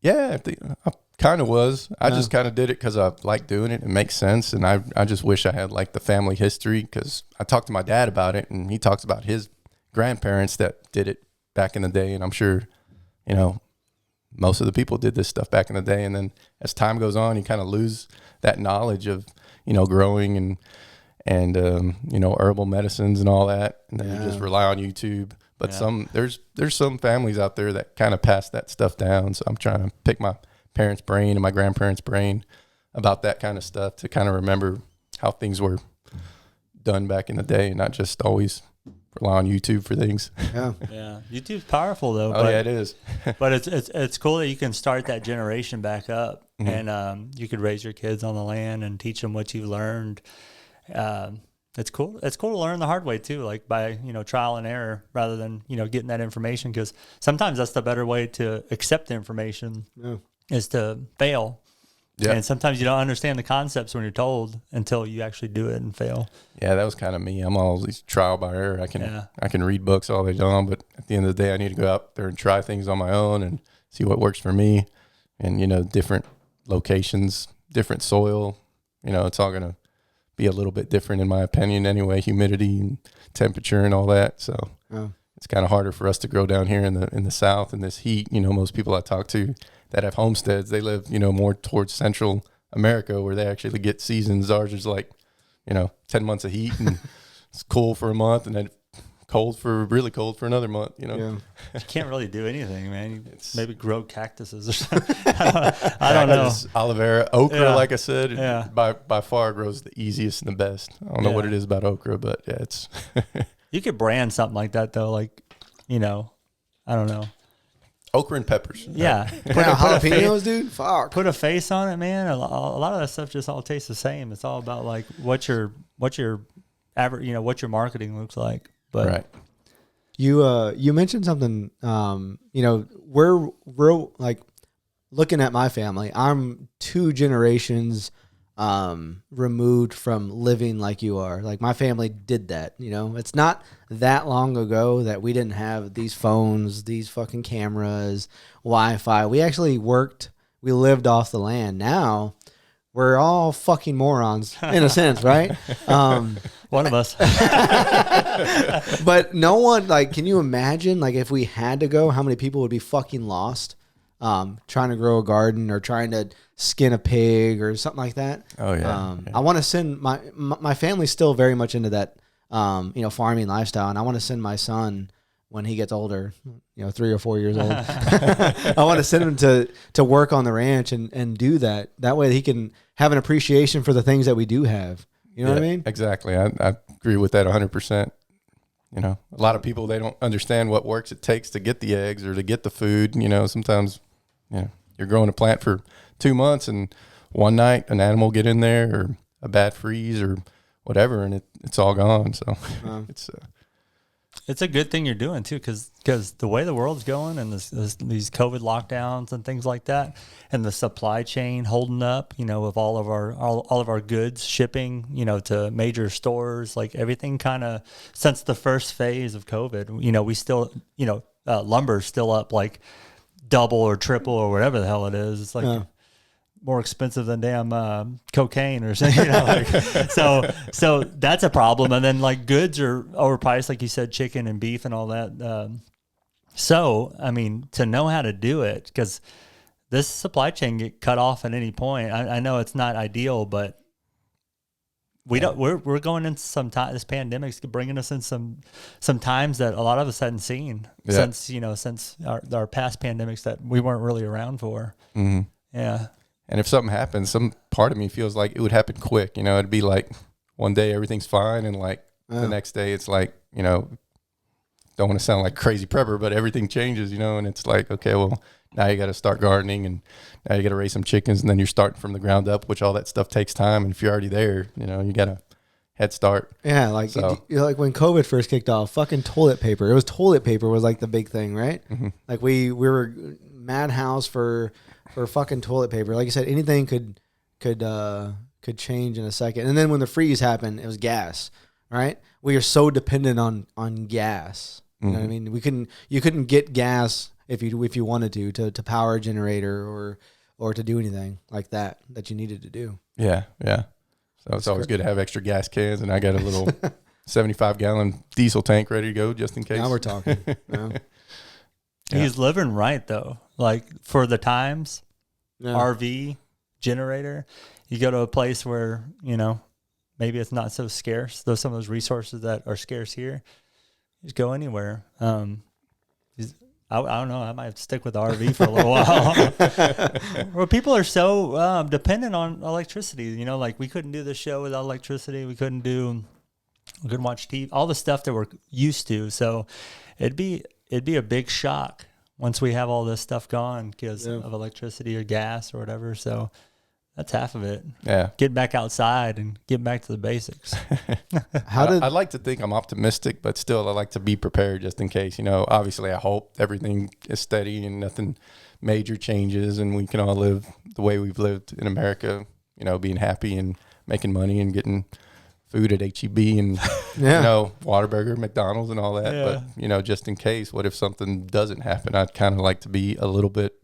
[SPEAKER 3] Yeah, I kind of was. I just kind of did it because I like doing it. It makes sense, and I just wish I had like the family history, because I talked to my dad about it, and he talks about his grandparents that did it back in the day, and I'm sure, most of the people did this stuff back in the day, and then as time goes on, you kind of lose that knowledge of growing and herbal medicines and all that, and then you just rely on YouTube. But there's some families out there that kind of pass that stuff down. So I'm trying to pick my parents' brain and my grandparents' brain about that kind of stuff to kind of remember how things were done back in the day, and not just always rely on YouTube for things.
[SPEAKER 2] Yeah. YouTube's powerful though.
[SPEAKER 3] Oh, yeah, it is.
[SPEAKER 2] But it's cool that you can start that generation back up, and you could raise your kids on the land and teach them what you learned. It's cool. It's cool to learn the hard way too, like by, trial and error rather than, getting that information, because sometimes that's the better way to accept the information is to fail. Yeah. And sometimes you don't understand the concepts when you're told until you actually do it and fail. Yeah,
[SPEAKER 3] that was kind of me. I'm always trial by error. I can read books all day long, but at the end of the day, I need to go out there and try things on my own and see what works for me. And, different locations, different soil, it's all going to be a little bit different in my opinion anyway, humidity and temperature and all that. So it's kind of harder for us to grow down here in the South in this heat. Most people I talk to that have homesteads, they live, more towards Central America where they actually get seasons. Ours is like, 10 months of heat and it's cool for a month and then really cold for another month,
[SPEAKER 2] You can't really do anything, man. Maybe grow cactuses or something. I don't know.
[SPEAKER 3] Aloe vera, okra, like I said, by far grows the easiest and the best. I don't know what it is about okra, but it's.
[SPEAKER 2] You could brand something like that though, like, I don't know.
[SPEAKER 3] Okra and peppers.
[SPEAKER 2] Yeah.
[SPEAKER 1] Put jalapenos, dude. Fuck.
[SPEAKER 2] Put a face on it, man. A lot of that stuff just all tastes the same. It's all about like what your average, what your marketing looks like. But
[SPEAKER 3] right.
[SPEAKER 1] You mentioned something, we're like looking at my family. I'm 2 generations removed from living like you are. Like my family did that, It's not that long ago that we didn't have these phones, these fucking cameras, Wi-Fi. We actually we lived off the land. Now we're all fucking morons in a sense, right?
[SPEAKER 2] One of us.
[SPEAKER 1] But no one, can you imagine, if we had to go, how many people would be fucking lost trying to grow a garden or trying to skin a pig or something like that?
[SPEAKER 3] Oh, yeah.
[SPEAKER 1] I want to send my family's still very much into that, farming lifestyle. And I want to send my son when he gets older, 3 or 4 years old. I want to send him to work on the ranch and do that. That way he can have an appreciation for the things that we do have. You know what I mean?
[SPEAKER 3] Exactly. I agree with that 100%. A lot of people, they don't understand what works it takes to get the eggs or to get the food. Sometimes, you're growing a plant for 2 months and one night an animal get in there or a bad freeze or whatever, and it's all gone. So it's.
[SPEAKER 2] it's a good thing you're doing too, because the way the world's going and these COVID lockdowns and things like that, and the supply chain holding up, with all of our goods shipping, to major stores, like everything kind of since the first phase of COVID, we still, lumber's still up like double or triple or whatever the hell it is. It's like more expensive than damn cocaine or something. So that's a problem. And then like goods are overpriced, like you said, chicken and beef and all that. So I mean, to know how to do it, because this supply chain get cut off at any point. I know it's not ideal, but we're going into some time. This pandemic's bringing us in some times that a lot of us hadn't seen since our past pandemics that we weren't really around for.
[SPEAKER 3] Mm-hmm.
[SPEAKER 2] Yeah.
[SPEAKER 3] And if something happens, some part of me feels like it would happen quick. It'd be like one day everything's fine, and like the next day it's like, don't want to sound like crazy prepper, but everything changes, and it's like, okay, well, now you got to start gardening, and now you got to raise some chickens, and then you're starting from the ground up, which all that stuff takes time. And if you're already there, you got a head start.
[SPEAKER 1] Yeah, like like when COVID first kicked off, fucking toilet paper. It was toilet paper was like the big thing, right?
[SPEAKER 3] Mm-hmm.
[SPEAKER 1] Like we were madhouse for fucking toilet paper. Like you said, anything could change in a second. And then when the freeze happened, it was gas, right? We are so dependent on gas. You know what I mean? You couldn't get gas if you wanted to power a generator or to do anything like that you needed to do.
[SPEAKER 3] Yeah. So it's always good to have extra gas cans, and I got a little 75-gallon diesel tank ready to go just in case.
[SPEAKER 1] Now we're talking.
[SPEAKER 2] He's living right though. Like for the times, RV generator, you go to a place where, maybe it's not so scarce. Though some of those resources that are scarce here, just go anywhere. I don't know. I might have to stick with the RV for a little while. Well, people are so dependent on electricity. Like we couldn't do this show without electricity. We couldn't watch TV. All the stuff that we're used to. So it'd be a big shock once we have all this stuff gone because of electricity or gas or whatever. So that's half of it.
[SPEAKER 3] Yeah.
[SPEAKER 2] Get back outside and get back to the basics.
[SPEAKER 3] I'd like to think I'm optimistic, but still I like to be prepared just in case. Obviously I hope everything is steady and nothing major changes and we can all live the way we've lived in America, being happy and making money and getting food at HEB and, Whataburger, McDonald's and all that.
[SPEAKER 2] Yeah.
[SPEAKER 3] But, just in case, what if something doesn't happen? I'd kind of like to be a little bit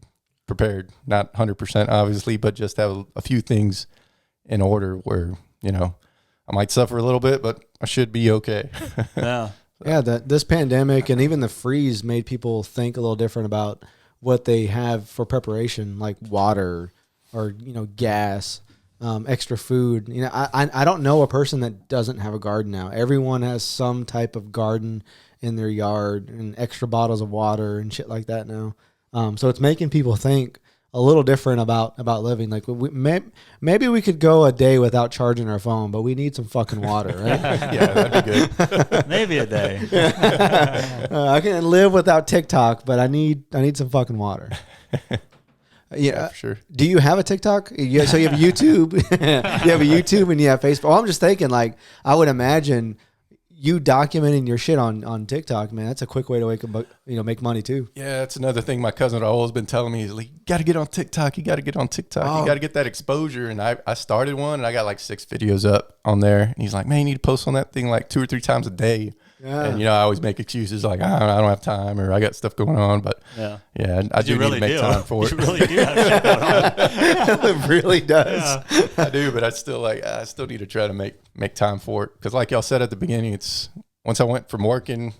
[SPEAKER 3] prepared, not 100% obviously, but just have a few things in order where, I might suffer a little bit, but I should be okay.
[SPEAKER 2] Yeah.
[SPEAKER 1] Yeah, this pandemic and even the freeze made people think a little different about what they have for preparation, like water or, gas. Extra food. I don't know a person that doesn't have a garden now. Everyone has some type of garden in their yard and extra bottles of water and shit like that now. So it's making people think a little different about living. Like maybe we could go a day without charging our phone, but we need some fucking water, right?
[SPEAKER 3] Yeah, that'd be good.
[SPEAKER 2] Maybe a day.
[SPEAKER 1] I can live without TikTok, but I need some fucking water.
[SPEAKER 3] Yeah, for sure.
[SPEAKER 1] Do you have a TikTok? Yeah, so you have YouTube. You have a YouTube and you have Facebook. Well, I'm just thinking, like, I would imagine you documenting your shit on TikTok, man. That's a quick way to make money too.
[SPEAKER 3] Yeah, that's another thing my cousin had always been telling me. He's like, you got to get on TikTok. You got to get on TikTok. You got to get that exposure. And I started one and I got like 6 videos up on there. And he's like, man, you need to post on that thing like 2 or 3 times a day. Yeah. And, I always make excuses like, I don't have time or I got stuff going on. But, I do need to make time for it.
[SPEAKER 2] You really do have shit going on.
[SPEAKER 1] It really does.
[SPEAKER 3] Yeah. I do, but I still need to try to make time for it. Because like y'all said at the beginning, it's once I went from working,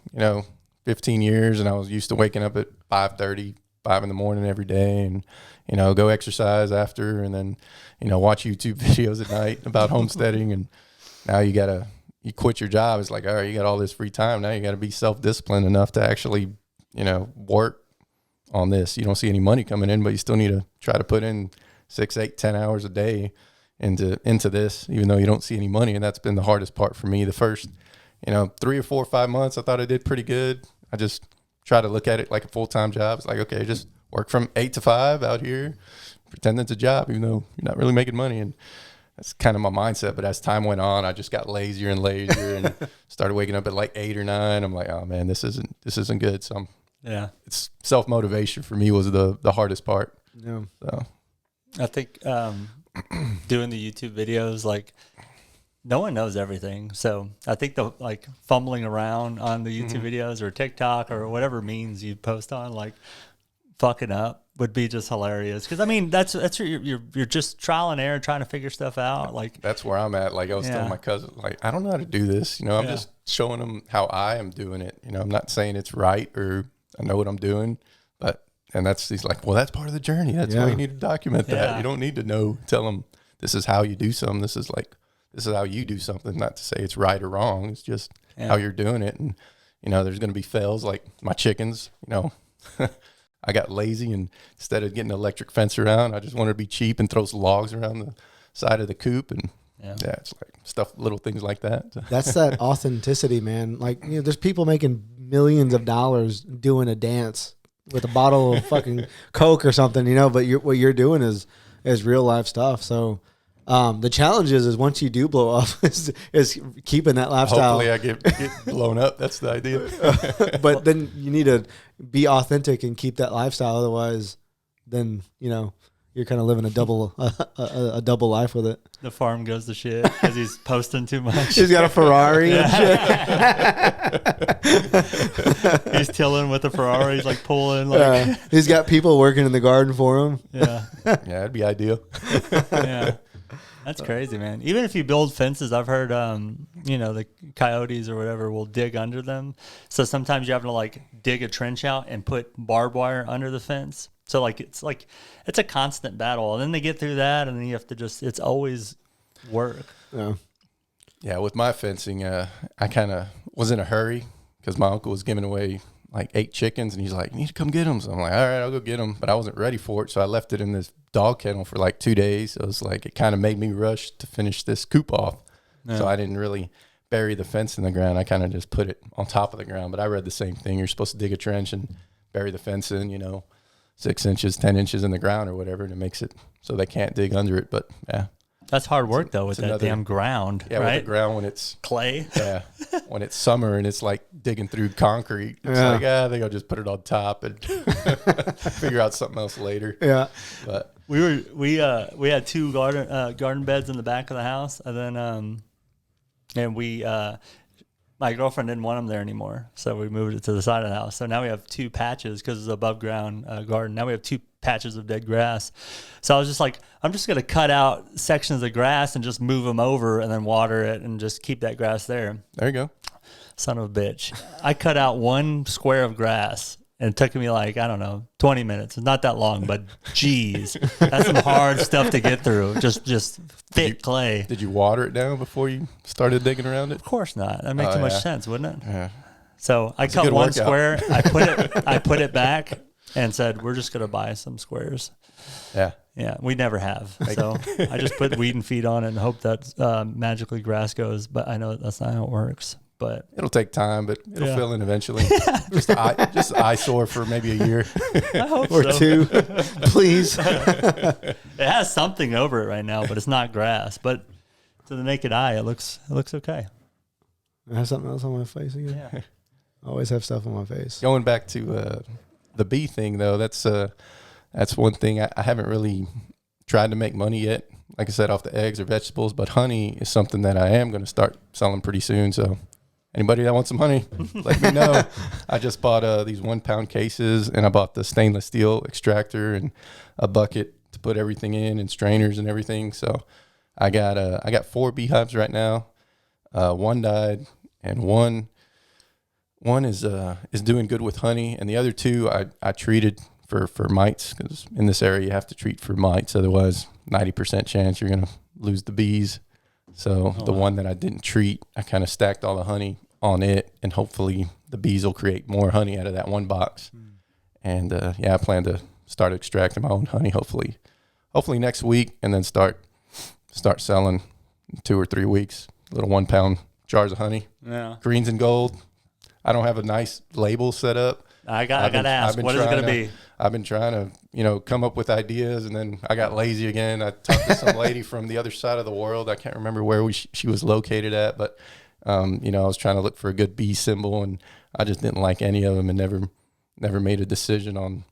[SPEAKER 3] 15 years and I was used to waking up at 5:30, 5 in the morning every day and, go exercise after and then, watch YouTube videos at night about homesteading. And now you quit your job. It's like, all right, you got all this free time. Now you got to be self-disciplined enough to actually, work on this. You don't see any money coming in, but you still need to try to put in 6, 8, 10 hours a day into this, even though you don't see any money. And that's been the hardest part for me. The first, 3 or 4 or 5 months, I thought I did pretty good. I just try to look at it like a full-time job. It's like, okay, just work from 8 to 5 out here, pretend it's a job, even though you're not really making money. And that's kind of my mindset. But as time went on, I just got lazier and lazier and started waking up at like 8 or 9. I'm like, oh man, this isn't good. So it's self-motivation for me was the hardest part.
[SPEAKER 1] Yeah.
[SPEAKER 3] So
[SPEAKER 2] I think doing the YouTube videos, like no one knows everything. So I think the like fumbling around on the YouTube videos or TikTok or whatever means you post on, like fucking up would be just hilarious. Cause I mean, that's you're just trial and error trying to figure stuff out. Like
[SPEAKER 3] that's where I'm at. Like I was telling my cousin, like, I don't know how to do this. You know, I'm just showing them how I am doing it. You know, I'm not saying it's right or I know what I'm doing, but, and he's like, well, that's part of the journey. That's why you need to document that. You don't need to tell them this is how you do something. This is how you do something. Not to say it's right or wrong. It's just how you're doing it. And, you know, there's going to be fails like my chickens, you know, I got lazy and instead of getting an electric fence around, I just wanted to be cheap and throw some logs around the side of the coop. And it's like little things like that.
[SPEAKER 1] That's that authenticity, man. Like, you know, there's people making millions of dollars doing a dance with a bottle of fucking Coke or something, you know, but what you're doing is real life stuff. So, the challenge is once you do blow up is keeping that lifestyle.
[SPEAKER 3] Hopefully I get blown up. That's the idea.
[SPEAKER 1] But then you need to be authentic and keep that lifestyle. Otherwise, then, you know, you're kind of living a double life with it.
[SPEAKER 2] the farm goes to shit because he's posting too much.
[SPEAKER 1] He's got a Ferrari and
[SPEAKER 2] shit. He's tilling with the Ferrari. He's like pulling. Like
[SPEAKER 1] he's got people working in the garden for him.
[SPEAKER 2] Yeah.
[SPEAKER 3] Yeah, that'd be ideal.
[SPEAKER 2] Yeah. That's crazy, man. Even if you build fences, I've heard, the coyotes or whatever will dig under them. So sometimes you have to like dig a trench out and put barbed wire under the fence. So it's a constant battle. And then they get through that and then you have to it's always work.
[SPEAKER 1] Yeah.
[SPEAKER 3] Yeah. With my fencing, I kind of was in a hurry because my uncle was giving away like 8 chickens and he's like, you need to come get them. So I'm like, all right, I'll go get them. But I wasn't ready for it. So I left it in this dog kennel for like 2 days. So it was like, it kind of made me rush to finish this coop off. Yeah. So I didn't really bury the fence in the ground. I kind of just put it on top of the ground. But I read the same thing. You're supposed to dig a trench and bury the fence in, 6 inches, 10 inches in the ground or whatever. And it makes it so they can't dig under it. But yeah.
[SPEAKER 2] That's hard work though with that damn ground,
[SPEAKER 3] yeah,
[SPEAKER 2] right?
[SPEAKER 3] With the ground when it's
[SPEAKER 2] clay.
[SPEAKER 3] Yeah, when it's summer and it's like digging through concrete. It's like, I think I'll just put it on top and figure out something else later.
[SPEAKER 1] Yeah,
[SPEAKER 2] but we had 2 garden beds in the back of the house, and then my girlfriend didn't want them there anymore, so we moved it to the side of the house. So now we have 2 patches because it's an above ground garden. Now we have 2 patches of dead grass. So I was just like, I'm just going to cut out sections of grass and just move them over and then water it and just keep that grass there.
[SPEAKER 3] There you go.
[SPEAKER 2] Son of a bitch. I cut out 1 square of grass and it took me 20 minutes. It's not that long, but geez, that's some hard stuff to get through. Just thick clay.
[SPEAKER 3] Did you water it down before you started digging around it?
[SPEAKER 2] Of course not. That'd make too much sense, wouldn't it?
[SPEAKER 3] Yeah.
[SPEAKER 2] So I cut 1 square. I put it back and said, we're just going to buy some squares.
[SPEAKER 3] Yeah.
[SPEAKER 2] Yeah. We never have. So I just put weed and feed on it and hope that magically grass goes. But I know that's not how it works. But
[SPEAKER 3] it'll take time, but it'll fill in eventually. just an eyesore for maybe a year.
[SPEAKER 2] I hope
[SPEAKER 1] or 2, please.
[SPEAKER 2] It has something over it right now, but it's not grass. But to the naked eye, it looks okay.
[SPEAKER 1] I have something else on my face again.
[SPEAKER 2] Yeah.
[SPEAKER 1] I always have stuff on my face.
[SPEAKER 3] Going back to the bee thing, though, that's one thing I haven't really tried to make money yet. Like I said, off the eggs or vegetables, but honey is something that I am going to start selling pretty soon. So anybody that wants some honey, let me know. I just bought these 1-pound cases, and I bought the stainless steel extractor and a bucket to put everything in and strainers and everything. So I got 4 beehives right now. 1 died, and one is doing good with honey, and the other 2 I treated for mites, because in this area you have to treat for mites, otherwise 90% chance you're gonna lose the bees. So one that I didn't treat, I kind of stacked all the honey on it, and hopefully the bees will create more honey out of that 1 box. And I plan to start extracting my own honey hopefully next week, and then start selling in 2 or 3 weeks. Little 1-pound jars of honey.
[SPEAKER 2] Yeah.
[SPEAKER 3] Greens and gold. I don't have a nice label set up,
[SPEAKER 2] I got to ask, what is it going to be?
[SPEAKER 3] I've been trying to, come up with ideas, and then I got lazy again. I talked to some lady from the other side of the world. I can't remember where she was located at, but, I was trying to look for a good bee symbol, and I just didn't like any of them and never made a decision on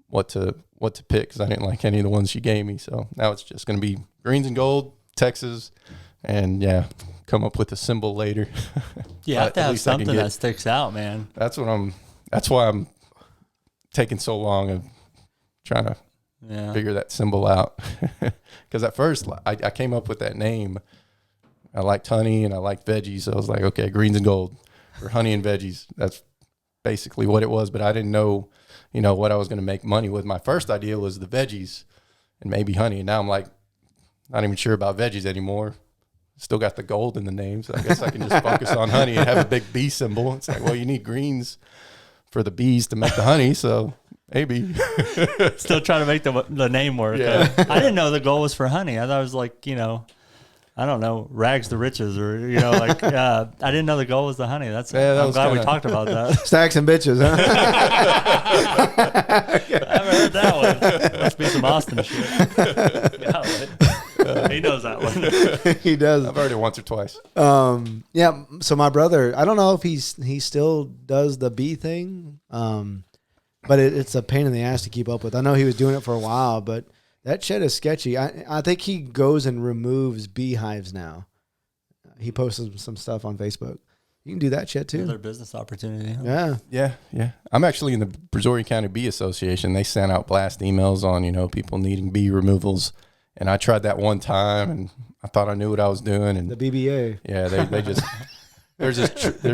[SPEAKER 3] what to pick because I didn't like any of the ones she gave me. So now it's just going to be greens and gold, Texas, and come up with a symbol later.
[SPEAKER 2] You have to have something that sticks out, man.
[SPEAKER 3] That's why I'm taking so long of trying to figure that symbol out. Because at first I came up with that name. I liked honey and I liked veggies. So I was like, okay, greens and gold for honey and veggies. That's basically what it was. But I didn't know, what I was going to make money with. My first idea was the veggies and maybe honey. And now I'm like, not even sure about veggies anymore. Still got the gold in the name. So I guess I can just focus on honey and have a big bee symbol. It's like, well, you need greens for the bees to make the honey, so maybe.
[SPEAKER 2] Still trying to make the name work.
[SPEAKER 3] Yeah.
[SPEAKER 2] I didn't know the goal was for honey. I thought it was like, I don't know, rags to riches, or I didn't know the goal was the honey. I'm glad we talked about that.
[SPEAKER 1] Stacks and bitches, huh?
[SPEAKER 2] I haven't heard that one. Must be some Austin shit. He knows that one.
[SPEAKER 1] He does.
[SPEAKER 3] I've heard it once or twice.
[SPEAKER 1] So my brother, I don't know if he still does the bee thing, but it's a pain in the ass to keep up with. I know he was doing it for a while, but that shit is sketchy. I think he goes and removes beehives now. He posted some stuff on Facebook. You can do that shit too.
[SPEAKER 2] Another business opportunity. Huh?
[SPEAKER 3] Yeah. I'm actually in the Brazoria County Bee Association. They sent out blast emails on, people needing bee removals. And I tried that one time, and I thought I knew what I was doing. And
[SPEAKER 1] the BBA.
[SPEAKER 3] Yeah, they just there's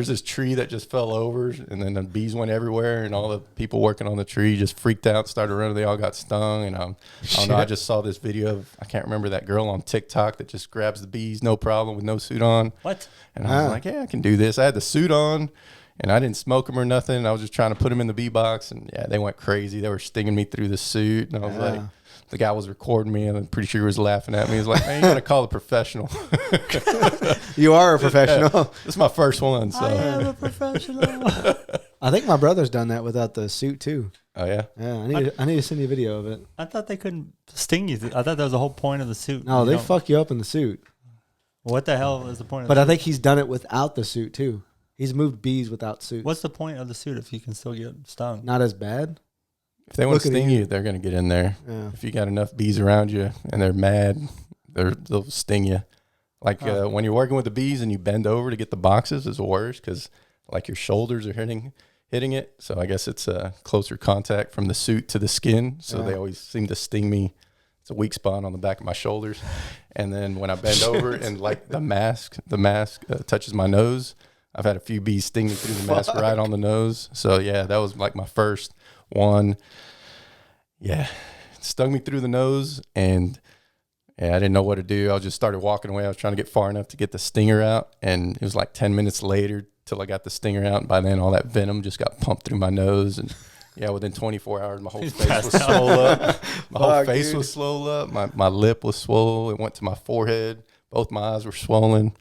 [SPEAKER 3] this tree that just fell over, and then the bees went everywhere, and all the people working on the tree just freaked out, started running. They all got stung, and I don't know. I just saw this video of, I can't remember, that girl on TikTok that just grabs the bees, no problem, with no suit on.
[SPEAKER 2] What?
[SPEAKER 3] And I was like, yeah, I can do this. I had the suit on, and I didn't smoke them or nothing. I was just trying to put them in the bee box, and they went crazy. They were stinging me through the suit, and I was like. The guy was recording me, and I'm pretty sure he was laughing at me. He was like, man, you got to call a professional.
[SPEAKER 1] You are a professional.
[SPEAKER 3] Yeah, this is my first one. So.
[SPEAKER 2] I am a professional.
[SPEAKER 1] I think my brother's done that without the suit, too.
[SPEAKER 3] Oh, yeah?
[SPEAKER 1] Yeah, I need to send you a video of it.
[SPEAKER 2] I thought they couldn't sting you. I thought that was the whole point of the suit.
[SPEAKER 1] No, they fuck you up in the suit.
[SPEAKER 2] What the hell is the point of
[SPEAKER 1] the suit? But I think he's done it without the suit, too. He's moved bees without suits.
[SPEAKER 2] What's the point of the suit if you can still get stung?
[SPEAKER 1] Not as bad.
[SPEAKER 3] If they want to sting you, they're going to get in there. Yeah. If you got enough bees around you and they're mad, they'll sting you. Like when you're working with the bees and you bend over to get the boxes is the worst because like your shoulders are hitting it. So I guess it's a closer contact from the suit to the skin. So they always seem to sting me. It's a weak spot on the back of my shoulders. And then when I bend over and like the mask touches my nose, I've had a few bees sting me through the mask right on the nose. So yeah, that was like my first one. Yeah, it stung me through the nose, and I didn't know what to do. I just started walking away. I was trying to get far enough to get the stinger out, and it was like 10 minutes later till I got the stinger out, and by then all that venom just got pumped through my nose, and within 24 hours my whole face was swole up. My whole face was swole up. My lip was swole. It went to my forehead. Both my eyes were swollen.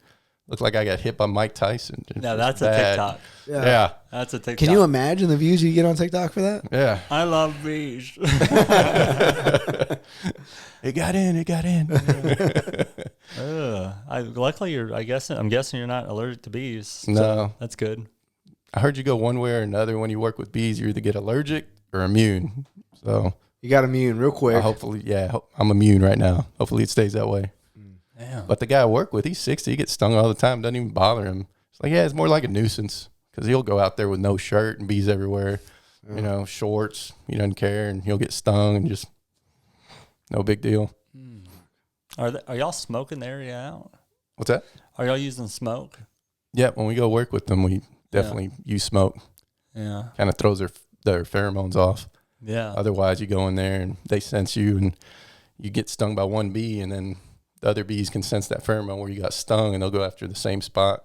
[SPEAKER 3] Looked like I got hit by Mike Tyson.
[SPEAKER 2] No, that's a TikTok.
[SPEAKER 3] Yeah.
[SPEAKER 2] That's a TikTok.
[SPEAKER 1] Can you imagine the views you get on TikTok for that?
[SPEAKER 3] Yeah.
[SPEAKER 2] I love bees.
[SPEAKER 3] It got in.
[SPEAKER 2] Luckily, I'm guessing you're not allergic to bees. So
[SPEAKER 3] no.
[SPEAKER 2] That's good.
[SPEAKER 3] I heard you go one way or another when you work with bees. You either get allergic or immune. So
[SPEAKER 1] you got immune real quick.
[SPEAKER 3] Hopefully, I'm immune right now. Hopefully it stays that way.
[SPEAKER 2] Damn.
[SPEAKER 3] But the guy I work with, he's 60. He gets stung all the time. Doesn't even bother him. It's like, it's more like a nuisance because he'll go out there with no shirt and bees everywhere, shorts. He doesn't care, and he'll get stung and just no big deal.
[SPEAKER 2] Are y'all smoking the area out?
[SPEAKER 3] What's that?
[SPEAKER 2] Are y'all using smoke?
[SPEAKER 3] Yeah, when we go work with them, we definitely use smoke.
[SPEAKER 2] Yeah.
[SPEAKER 3] Kind of throws their pheromones off.
[SPEAKER 2] Yeah.
[SPEAKER 3] Otherwise, you go in there and they sense you, and you get stung by one bee, and then the other bees can sense that pheromone where you got stung, and they'll go after the same spot.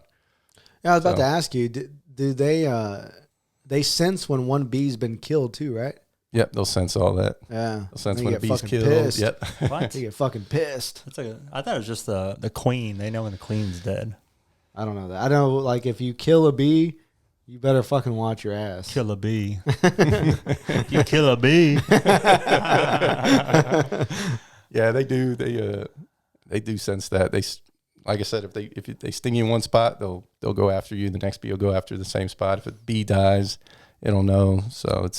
[SPEAKER 1] Yeah, I was about to ask you, do they sense when one bee's been killed too, right?
[SPEAKER 3] Yep, they'll sense all that.
[SPEAKER 1] Yeah.
[SPEAKER 3] They'll sense when a bee's killed.
[SPEAKER 1] Pissed.
[SPEAKER 3] Yep.
[SPEAKER 2] What?
[SPEAKER 1] They get fucking pissed.
[SPEAKER 2] I thought it was just the queen. They know when the queen's dead.
[SPEAKER 1] I don't know that. I know, like, if you kill a bee, You better fucking watch your ass.
[SPEAKER 2] Kill a bee. You kill a bee.
[SPEAKER 3] Yeah, they do. They do sense that. Like I said, if they sting you in one spot, they'll go after you. The next bee will go after the same spot. If a bee dies, it'll know. So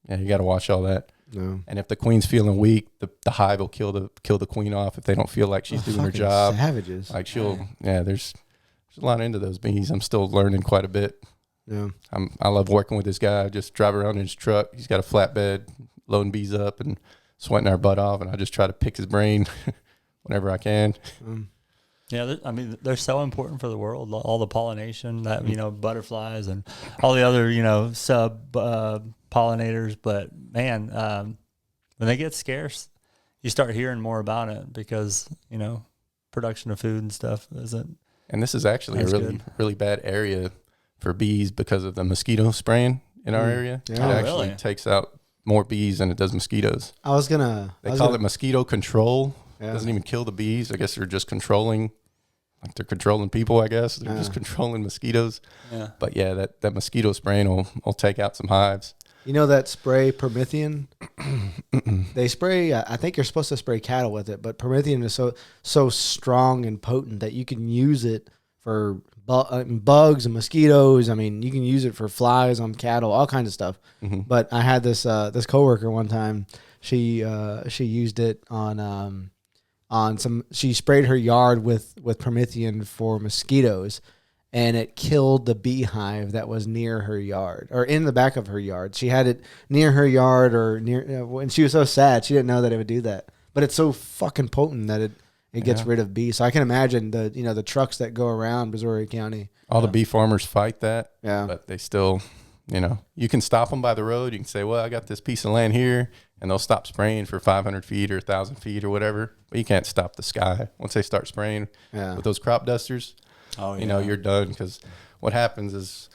[SPEAKER 3] you got to watch all that.
[SPEAKER 1] No.
[SPEAKER 3] And if the queen's feeling weak, the hive will kill the queen off if they don't feel like she's doing her job.
[SPEAKER 1] Savages.
[SPEAKER 3] Like there's a lot into those bees. I'm still learning quite a bit.
[SPEAKER 1] Yeah.
[SPEAKER 3] I love working with this guy. I just drive around in his truck. He's got a flatbed, loading bees up and sweating our butt off. And I just try to pick his brain whenever I can.
[SPEAKER 2] Yeah, I mean, they're so important for the world. All the pollination, that butterflies and all the other sub pollinators. But man, when they get scarce, you start hearing more about it because production of food and stuff isn't.
[SPEAKER 3] And this is actually a really bad area for bees because of the mosquito spraying in our area.
[SPEAKER 1] Yeah.
[SPEAKER 3] It actually takes out more bees than it does mosquitoes.
[SPEAKER 1] They
[SPEAKER 3] call it mosquito control.
[SPEAKER 1] Yeah.
[SPEAKER 3] It doesn't even kill the bees. I guess they're just controlling. Like they're controlling people, I guess. They're just controlling mosquitoes. Yeah. But yeah, that mosquito spraying will take out some hives.
[SPEAKER 1] You know that spray Promethean? They spray, I think you're supposed to spray cattle with it, but Promethean is so strong and potent that you can use it for bugs and mosquitoes. I mean, you can use it for flies on cattle, all kinds of stuff. Mm-hmm. But I had this coworker one time. She used it on some. She sprayed her yard with Promethean for mosquitoes, and it killed the beehive that was near her yard or in the back of her yard. She had it near her yard or near, and she was so sad she didn't know that it would do that. But it's so fucking potent that it gets rid of bees. So I can imagine the trucks that go around Missouri County.
[SPEAKER 3] All the bee farmers fight that.
[SPEAKER 1] Yeah,
[SPEAKER 3] but they still, you can stop them by the road. You can say, well, I got this piece of land here. And they'll stop spraying for 500 feet or 1,000 feet or whatever. But you can't stop the sky. Once they start spraying with those crop dusters, you're done. Because what happens is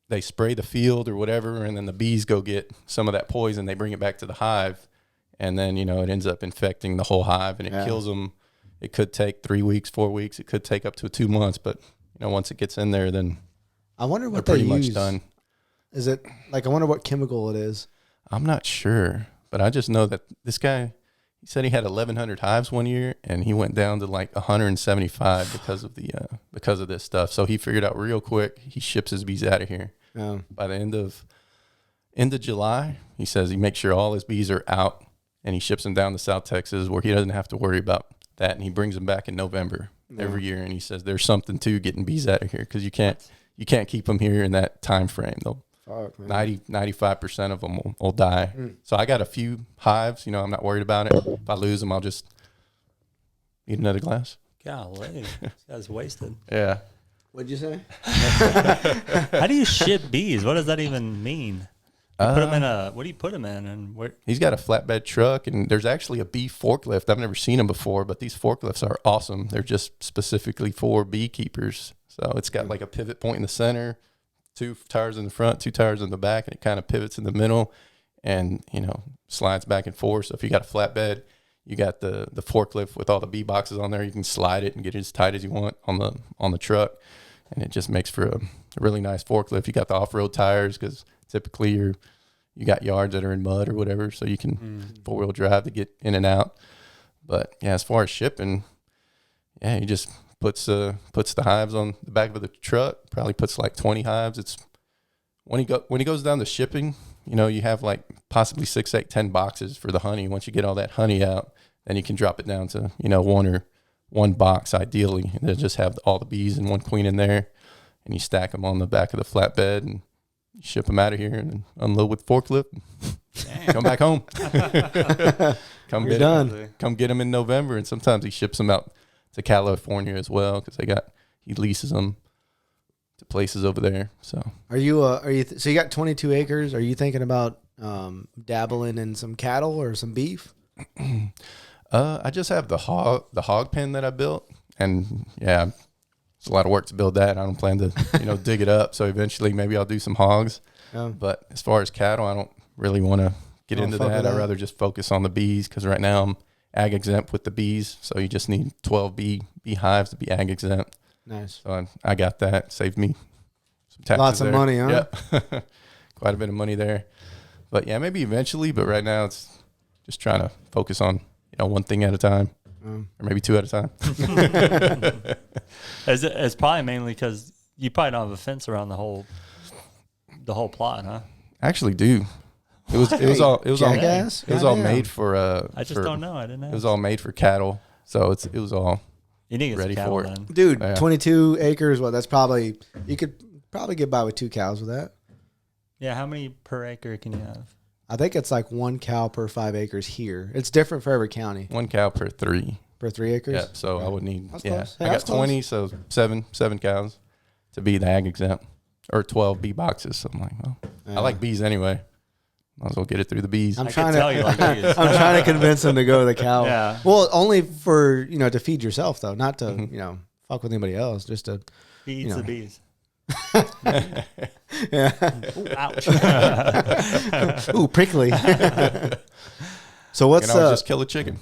[SPEAKER 3] they spray the field or whatever, and then the bees go get some of that poison. They bring it back to the hive. And then, it ends up infecting the whole hive, and it kills them. It could take 3 weeks, 4 weeks. It could take up to 2 months. But, once it gets in there, then
[SPEAKER 1] I wonder what
[SPEAKER 3] they're
[SPEAKER 1] they
[SPEAKER 3] pretty
[SPEAKER 1] use.
[SPEAKER 3] much done.
[SPEAKER 1] Is it I wonder what chemical it is.
[SPEAKER 3] I'm not sure, but I just know that this guy, he said he had 1,100 hives one year, and he went down to like 175 because of this stuff. So he figured out real quick. He ships his bees out of here. By the end of July, he says he makes sure all his bees are out, and he ships them down to South Texas where he doesn't have to worry about that. And he brings them back in November every year, and he says there's something to getting bees out of here because you can't keep them here in that time frame. They'll 95% of them will die. So I got a few hives. I'm not worried about it. If I lose them, I'll just eat another glass.
[SPEAKER 2] Golly, this guy's wasted.
[SPEAKER 3] Yeah.
[SPEAKER 1] What'd you say?
[SPEAKER 2] How do you ship bees? What does that even mean? What do you put them in? And where?
[SPEAKER 3] He's got a flatbed truck, and there's actually a bee forklift. I've never seen them before, but these forklifts are awesome. They're just specifically for beekeepers. So it's got like a pivot point in the center, 2 tires in the front, 2 tires in the back, and it kind of pivots in the middle and, slides back and forth. So if you got a flatbed, you got the forklift with all the bee boxes on there. You can slide it and get it as tight as you want on the truck. And it just makes for a really nice forklift. You got the off-road tires because typically you got yards that are in mud or whatever, so you can 4-wheel drive to get in and out. But yeah, as far as shipping, he just puts the hives on the back of the truck. Probably puts like 20 hives. It's when he goes down to shipping, you have like possibly 6, 8, 10 boxes for the honey. Once you get all that honey out, then you can drop it down to one box ideally, and then just have all the bees and one queen in there, and you stack them on the back of the flatbed and you ship them out of here and then unload with forklift. Come back home. Come get them in November, and sometimes he ships them out to California as well because he leases them to places over there. So
[SPEAKER 1] are you so you got 22 acres? Are you thinking about dabbling in some cattle or some beef?
[SPEAKER 3] I just have the hog pen that I built, and it's a lot of work to build that. I don't plan to dig it up. So eventually maybe I'll do some hogs. But as far as cattle, I don't really want to get into that. I'd rather just focus on the bees because right now I'm ag exempt with the bees. So you just need 12 bee hives to be ag exempt.
[SPEAKER 1] Nice.
[SPEAKER 3] So I got that. Saved me taxes
[SPEAKER 1] Lots of
[SPEAKER 3] there.
[SPEAKER 1] money, huh?
[SPEAKER 3] Yeah. Quite a bit of money there. But yeah, maybe eventually. But right now, it's just trying to focus on one thing at a time, or maybe two at a time.
[SPEAKER 2] It's probably mainly because you probably don't have a fence around the whole plot, huh?
[SPEAKER 3] Actually, do. It was all made for
[SPEAKER 2] I just don't know. I didn't know.
[SPEAKER 3] It was all made for cattle, so it was all
[SPEAKER 2] you need to get
[SPEAKER 3] ready
[SPEAKER 2] some cattle
[SPEAKER 3] for it.
[SPEAKER 2] then.
[SPEAKER 1] Dude,
[SPEAKER 3] Yeah.
[SPEAKER 1] 22 acres. Well, that's probably, you could probably get by with 2 cows with that.
[SPEAKER 2] Yeah, how many per acre can you have?
[SPEAKER 1] I think it's like 1 cow per 5 acres here. It's different for every county.
[SPEAKER 3] 1 cow per 3.
[SPEAKER 1] Per 3 acres?
[SPEAKER 3] Yeah, so I would need,
[SPEAKER 1] That's
[SPEAKER 3] yeah.
[SPEAKER 1] close. Yeah,
[SPEAKER 3] I
[SPEAKER 1] that's
[SPEAKER 3] got 20, so seven cows to be the ag exempt, or 12 bee boxes. So I'm like, well, I like bees anyway. Might as well get it through the bees.
[SPEAKER 2] I can tell you like bees.
[SPEAKER 1] I'm trying to convince him to go to the cow.
[SPEAKER 2] Yeah.
[SPEAKER 1] Well, only for, to feed yourself though, not to, fuck with anybody else, just to.
[SPEAKER 2] He eats the bees.
[SPEAKER 1] Yeah.
[SPEAKER 2] Ooh, ouch.
[SPEAKER 1] Ooh, prickly. So what's
[SPEAKER 3] And I'll just kill a chicken.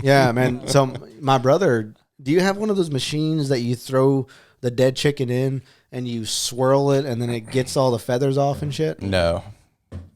[SPEAKER 1] Yeah, man. So my brother, do you have one of those machines that you throw the dead chicken in and you swirl it and then it gets all the feathers off and shit?
[SPEAKER 3] No.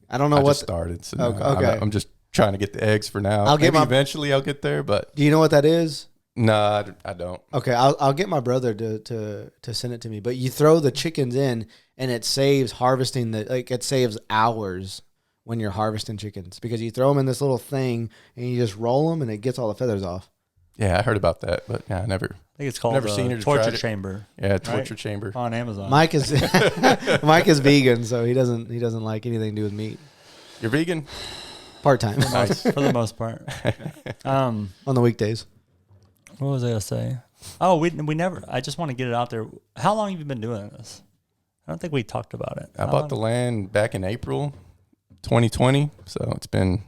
[SPEAKER 1] I don't know
[SPEAKER 3] I
[SPEAKER 1] what.
[SPEAKER 3] just started. So no,
[SPEAKER 1] Okay.
[SPEAKER 3] I'm just trying to get the eggs for now. Eventually I'll get there, but
[SPEAKER 1] Do you know what that is?
[SPEAKER 3] no, I don't.
[SPEAKER 1] Okay, I'll get my brother to send it to me. But you throw the chickens in, and it saves harvesting it saves hours when you're harvesting chickens because you throw them in this little thing and you just roll them and it gets all the feathers off.
[SPEAKER 3] Yeah, I heard about that, but yeah, I never.
[SPEAKER 2] I think it's called
[SPEAKER 3] Never seen it or
[SPEAKER 2] torture
[SPEAKER 3] tried it.
[SPEAKER 2] chamber.
[SPEAKER 3] Yeah, torture chamber.
[SPEAKER 2] On Amazon.
[SPEAKER 1] Mike is vegan, so he doesn't like anything to do with meat.
[SPEAKER 3] You're vegan?
[SPEAKER 1] Part time
[SPEAKER 3] Nice.
[SPEAKER 2] For the most part.
[SPEAKER 1] on the weekdays.
[SPEAKER 2] What was I gonna say? Oh, we never. I just want to get it out there. How long have you been doing this? I don't think we talked about it.
[SPEAKER 3] I bought the land back in April 2020, so it's been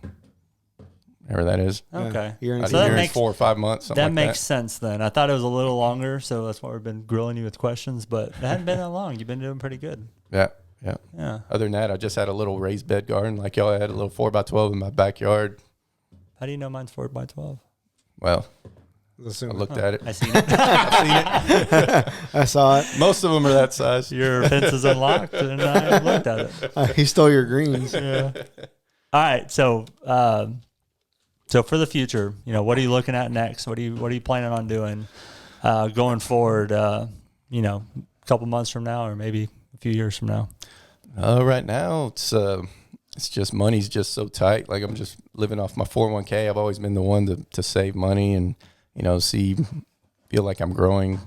[SPEAKER 3] whatever that is.
[SPEAKER 2] Okay.
[SPEAKER 1] Year and
[SPEAKER 2] So that
[SPEAKER 3] year and
[SPEAKER 2] makes
[SPEAKER 3] 4 or 5 months. Something
[SPEAKER 2] that
[SPEAKER 3] like
[SPEAKER 2] makes sense then. I thought it was a little longer, so that's why we've been grilling you with questions. But it hadn't been that long. You've been doing pretty good.
[SPEAKER 3] Yeah, yeah.
[SPEAKER 2] Yeah.
[SPEAKER 3] Other than that, I just had a little raised bed garden, like y'all had a little 4x12 in my backyard.
[SPEAKER 2] How do you know mine's 4x12?
[SPEAKER 3] Well,
[SPEAKER 1] I
[SPEAKER 3] I looked at it.
[SPEAKER 2] I seen it.
[SPEAKER 3] I've seen it.
[SPEAKER 1] I saw it.
[SPEAKER 3] Most of them are that size.
[SPEAKER 2] Your fence is unlocked, and I looked at it.
[SPEAKER 1] He stole your greens.
[SPEAKER 2] Yeah. All right. So, so for the future, what are you looking at next? What are you planning on doing going forward? A couple months from now, or maybe a few years from now.
[SPEAKER 3] Right now, it's just money's just so tight. Like I'm just living off my 401k. I've always been the one to save money and feel like I'm growing.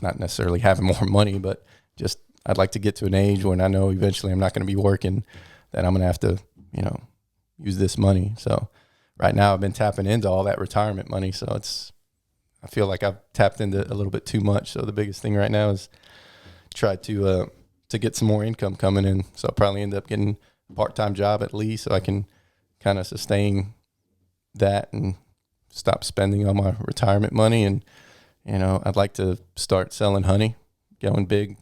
[SPEAKER 3] Not necessarily having more money, but just I'd like to get to an age when I know eventually I'm not going to be working, that I'm going to have to use this money. So right now I've been tapping into all that retirement money. So I feel like I've tapped into a little bit too much. So the biggest thing right now is try to get some more income coming in. So I'll probably end up getting a part-time job at least so I can kind of sustain that and stop spending all my retirement money. And, I'd like to start selling honey, going big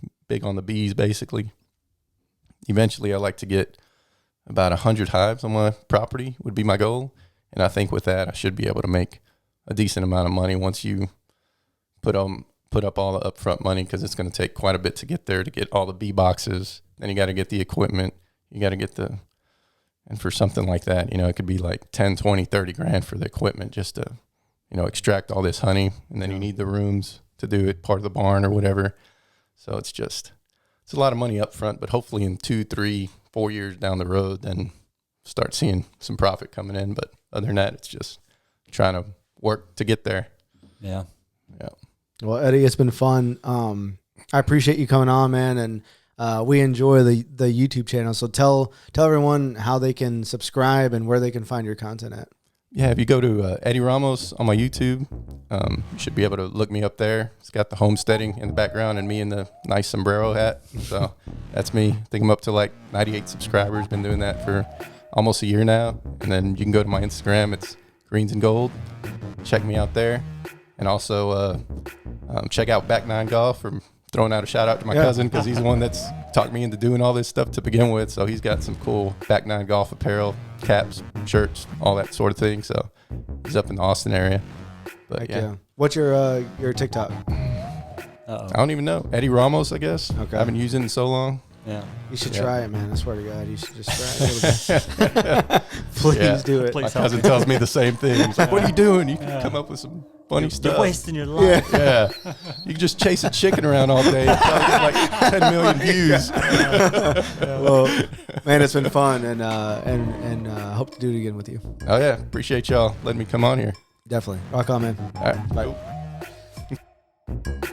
[SPEAKER 3] on the bees, basically. Eventually I'd like to get about 100 hives on my property would be my goal. And I think with that, I should be able to make a decent amount of money once you put up all the upfront money, because it's going to take quite a bit to get there, to get all the bee boxes. Then you got to get the equipment. You got to get and for something like that, it could be like 10, 20, 30 grand for the equipment just to, extract all this honey. And then you need the rooms to do it, part of the barn or whatever. So it's a lot of money up front, but hopefully in 2, 3, 4 years down the road, then start seeing some profit coming in. But other than that, it's just trying to work to get there.
[SPEAKER 2] Yeah.
[SPEAKER 3] Yeah.
[SPEAKER 1] Well, Eddie, it's been fun. I appreciate you coming on, man, and we enjoy the YouTube channel. So tell everyone how they can subscribe and where they can find your content at.
[SPEAKER 3] Yeah, if you go to Eddie Ramos on my YouTube, you should be able to look me up there. It's got the homesteading in the background and me in the nice sombrero hat. So that's me. I think I'm up to like 98 subscribers. Been doing that for almost a year now. And then you can go to my Instagram. It's Greens and Gold. Check me out there. And also check out Back Nine Golf. For throwing out a shout out to my cousin, because he's the one that's talked me into doing all this stuff to begin with. So he's got some cool Back Nine Golf apparel, caps, shirts, all that sort of thing. So he's up in the Austin area. But
[SPEAKER 1] What's your TikTok?
[SPEAKER 2] Uh-oh.
[SPEAKER 3] I don't even know. Eddie Ramos, I guess.
[SPEAKER 1] Okay.
[SPEAKER 3] I haven't used it in so long.
[SPEAKER 2] Yeah.
[SPEAKER 1] You should try it, man. I swear to God, you should just try it a little bit. Please
[SPEAKER 3] Yeah.
[SPEAKER 1] do it.
[SPEAKER 2] Please
[SPEAKER 3] My
[SPEAKER 2] help
[SPEAKER 3] cousin
[SPEAKER 2] me.
[SPEAKER 3] tells me the same thing. He's like, what are you doing? You can come up with some funny
[SPEAKER 2] You're
[SPEAKER 3] stuff.
[SPEAKER 2] wasting your life.
[SPEAKER 3] Yeah. You can just chase a chicken around all day and probably get like 10 million views.
[SPEAKER 1] Well, man, it's been fun, and hope to do it again with you.
[SPEAKER 3] Oh, yeah. Appreciate y'all letting me come on here.
[SPEAKER 1] Definitely. Rock on, man.
[SPEAKER 3] All right.
[SPEAKER 1] Bye.